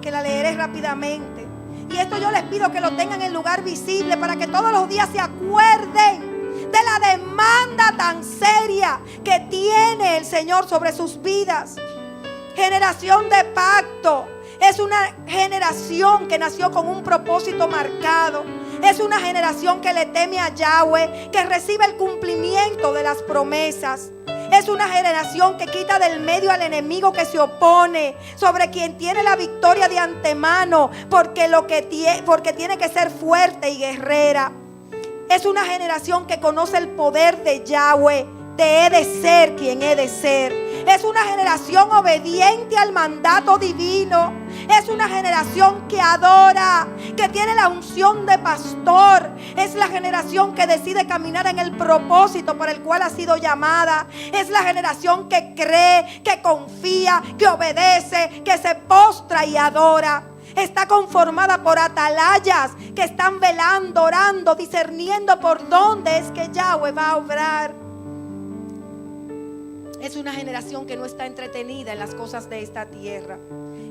que la leeré rápidamente. Y esto yo les pido que lo tengan en lugar visible para que todos los días se acuerden de la demanda tan seria que tiene el Señor sobre sus vidas. Generación de pacto es una generación que nació con un propósito marcado. Es una generación que le teme a Yahweh, que recibe el cumplimiento de las promesas. Es una generación que quita del medio al enemigo que se opone, sobre quien tiene la victoria de antemano, porque tiene que ser fuerte y guerrera. Es una generación que conoce el poder de Yahweh, de he de ser quien he de ser. Es una generación obediente al mandato divino. Es una generación que adora, que tiene la unción de pastor. Es la generación que decide caminar en el propósito para el cual ha sido llamada. Es la generación que cree, que confía, que obedece, que se postra y adora. Está conformada por atalayas que están velando, orando, discerniendo por dónde es que Yahweh va a obrar. Es una generación que no está entretenida en las cosas de esta tierra.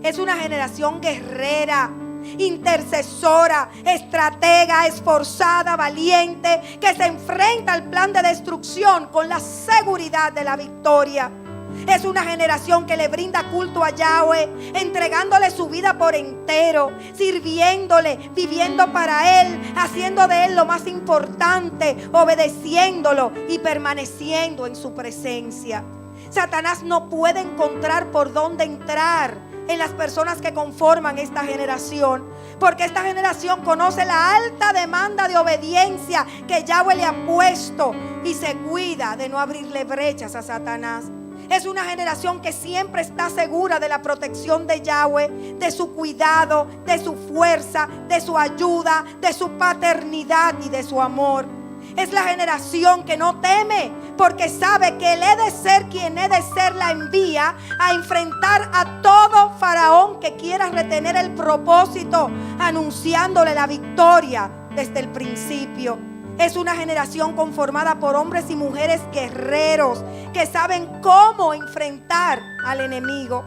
Es una generación guerrera, intercesora, estratega, esforzada, valiente, que se enfrenta al plan de destrucción con la seguridad de la victoria. Es una generación que le brinda culto a Yahweh, entregándole su vida por entero, sirviéndole, viviendo para Él, haciendo de Él lo más importante, obedeciéndolo y permaneciendo en su presencia. Satanás no puede encontrar por dónde entrar en las personas que conforman esta generación, porque esta generación conoce la alta demanda de obediencia que Yahweh le ha puesto y se cuida de no abrirle brechas a Satanás. Es una generación que siempre está segura de la protección de Yahweh, de su cuidado, de su fuerza, de su ayuda, de su paternidad y de su amor. Es la generación que no teme, porque sabe que el he de ser quien he de ser la envía a enfrentar a todo faraón que quiera retener el propósito, anunciándole la victoria desde el principio. Es una generación conformada por hombres y mujeres guerreros que saben cómo enfrentar al enemigo.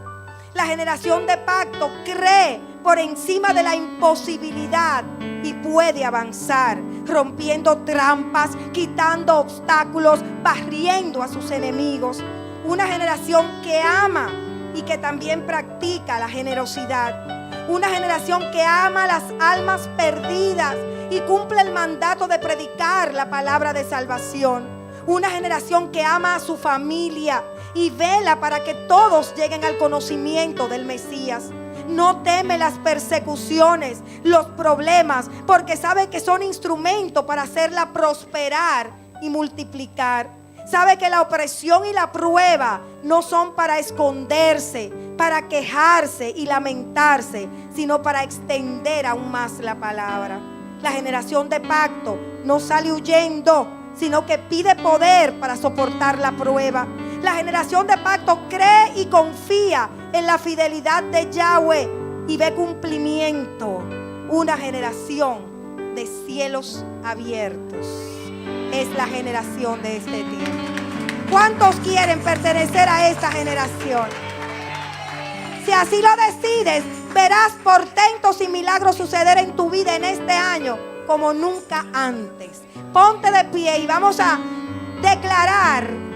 La generación de pacto cree por encima de la imposibilidad y puede avanzar, rompiendo trampas, quitando obstáculos, barriendo a sus enemigos. Una generación que ama y que también practica la generosidad. Una generación que ama las almas perdidas y cumple el mandato de predicar la palabra de salvación. Una generación que ama a su familia y vela para que todos lleguen al conocimiento del Mesías. No teme las persecuciones, los problemas, porque sabe que son instrumentos para hacerla prosperar y multiplicar. Sabe que la opresión y la prueba no son para esconderse, para quejarse y lamentarse, sino para extender aún más la palabra. La generación de pacto no sale huyendo, sino que pide poder para soportar la prueba. La generación de pacto cree y confía en la fidelidad de Yahweh y ve cumplimiento. Una generación de cielos abiertos es la generación de este tiempo. ¿Cuántos quieren pertenecer a esta generación? Si así lo decides, verás portentos y milagros suceder en tu vida en este año como nunca antes. Ponte de pie y vamos a declarar.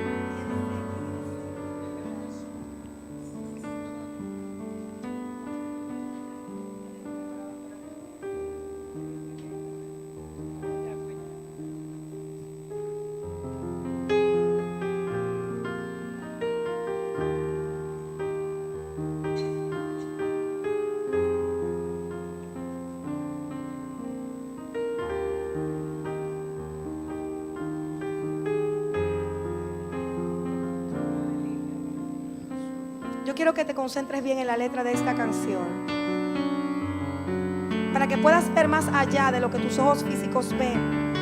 Yo quiero que te concentres bien en la letra de esta canción, para que puedas ver más allá de lo que tus ojos físicos ven.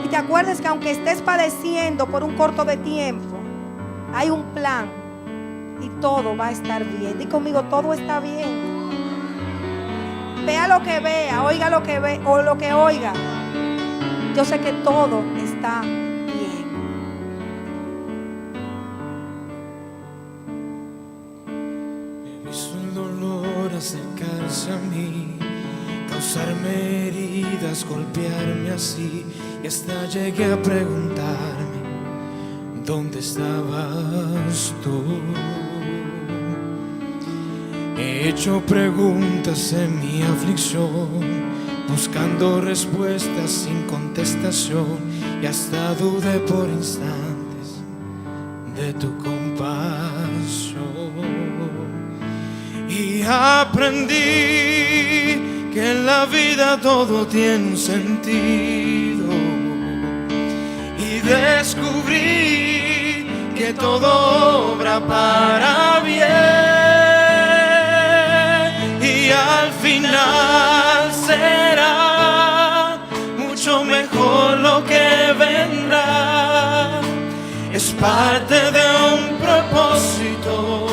Y te acuerdes que aunque estés padeciendo por un corto de tiempo, hay un plan y todo va a estar bien. Di conmigo, todo está bien. Vea lo que vea, oiga lo que ve o lo que oiga. Yo sé que todo está bien. Acercarse a mí, causarme heridas, golpearme así, y hasta llegué a preguntarme, ¿dónde estabas tú? He hecho preguntas en mi aflicción, buscando respuestas sin contestación, y hasta dudé por instantes de tu compasión. Y aprendí que en la vida todo tiene un sentido, y descubrí que todo obra para bien, y al final será mucho mejor lo que vendrá. Es parte de un propósito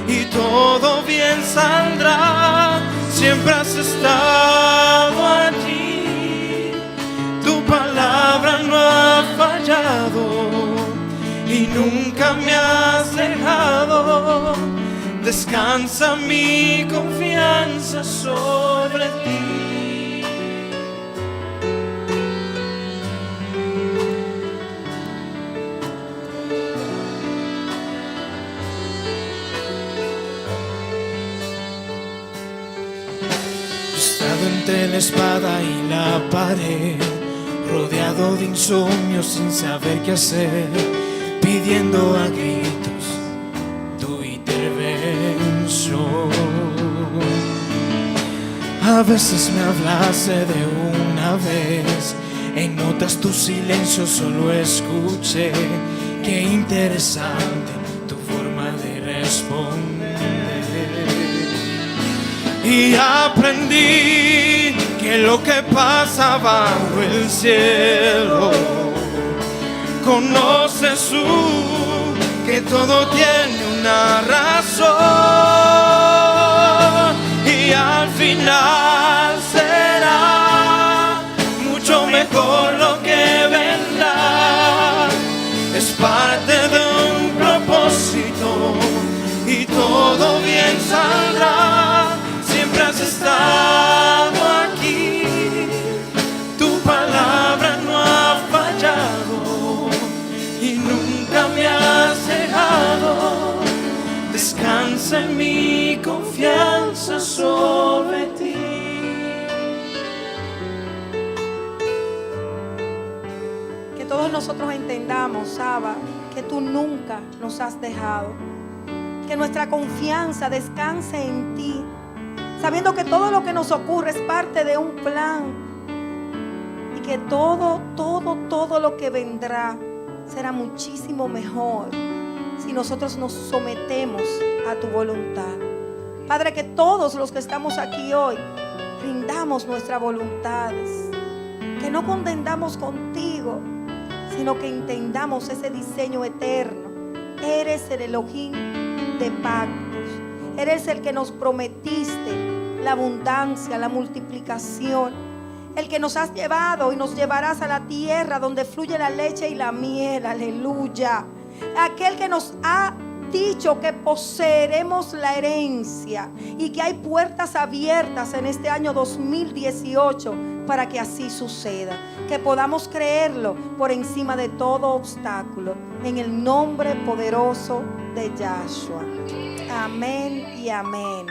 y todo bien saldrá. Siempre has estado allí, tu palabra no ha fallado y nunca me has dejado. Descansa mi confianza sobre ti. Entre la espada y la pared, rodeado de insomnio sin saber qué hacer, pidiendo a gritos tu intervención. A veces me hablaste de una vez, en notas tu silencio solo escuché. Qué interesante tu forma de responder. Y aprendí que lo que pasa bajo el cielo, conoces tú que todo tiene una razón, y al final será mucho mejor puesta en mi confianza sobre ti. Que todos nosotros entendamos, Abba, que tú nunca nos has dejado. Que nuestra confianza descanse en ti, sabiendo que todo lo que nos ocurre es parte de un plan. Y que todo lo que vendrá será muchísimo mejor si nosotros nos sometemos a tu voluntad. Padre, que todos los que estamos aquí hoy rindamos nuestras voluntades, que no contendamos contigo, sino que entendamos ese diseño eterno. Eres el Elohim de pactos, eres el que nos prometiste la abundancia, la multiplicación, el que nos has llevado y nos llevarás a la tierra donde fluye la leche y la miel. Aleluya. Aquel que nos ha dicho que poseeremos la herencia y que hay puertas abiertas en este año 2018 para que así suceda. Que podamos creerlo por encima de todo obstáculo, en el nombre poderoso de Yahshua. Amén y amén.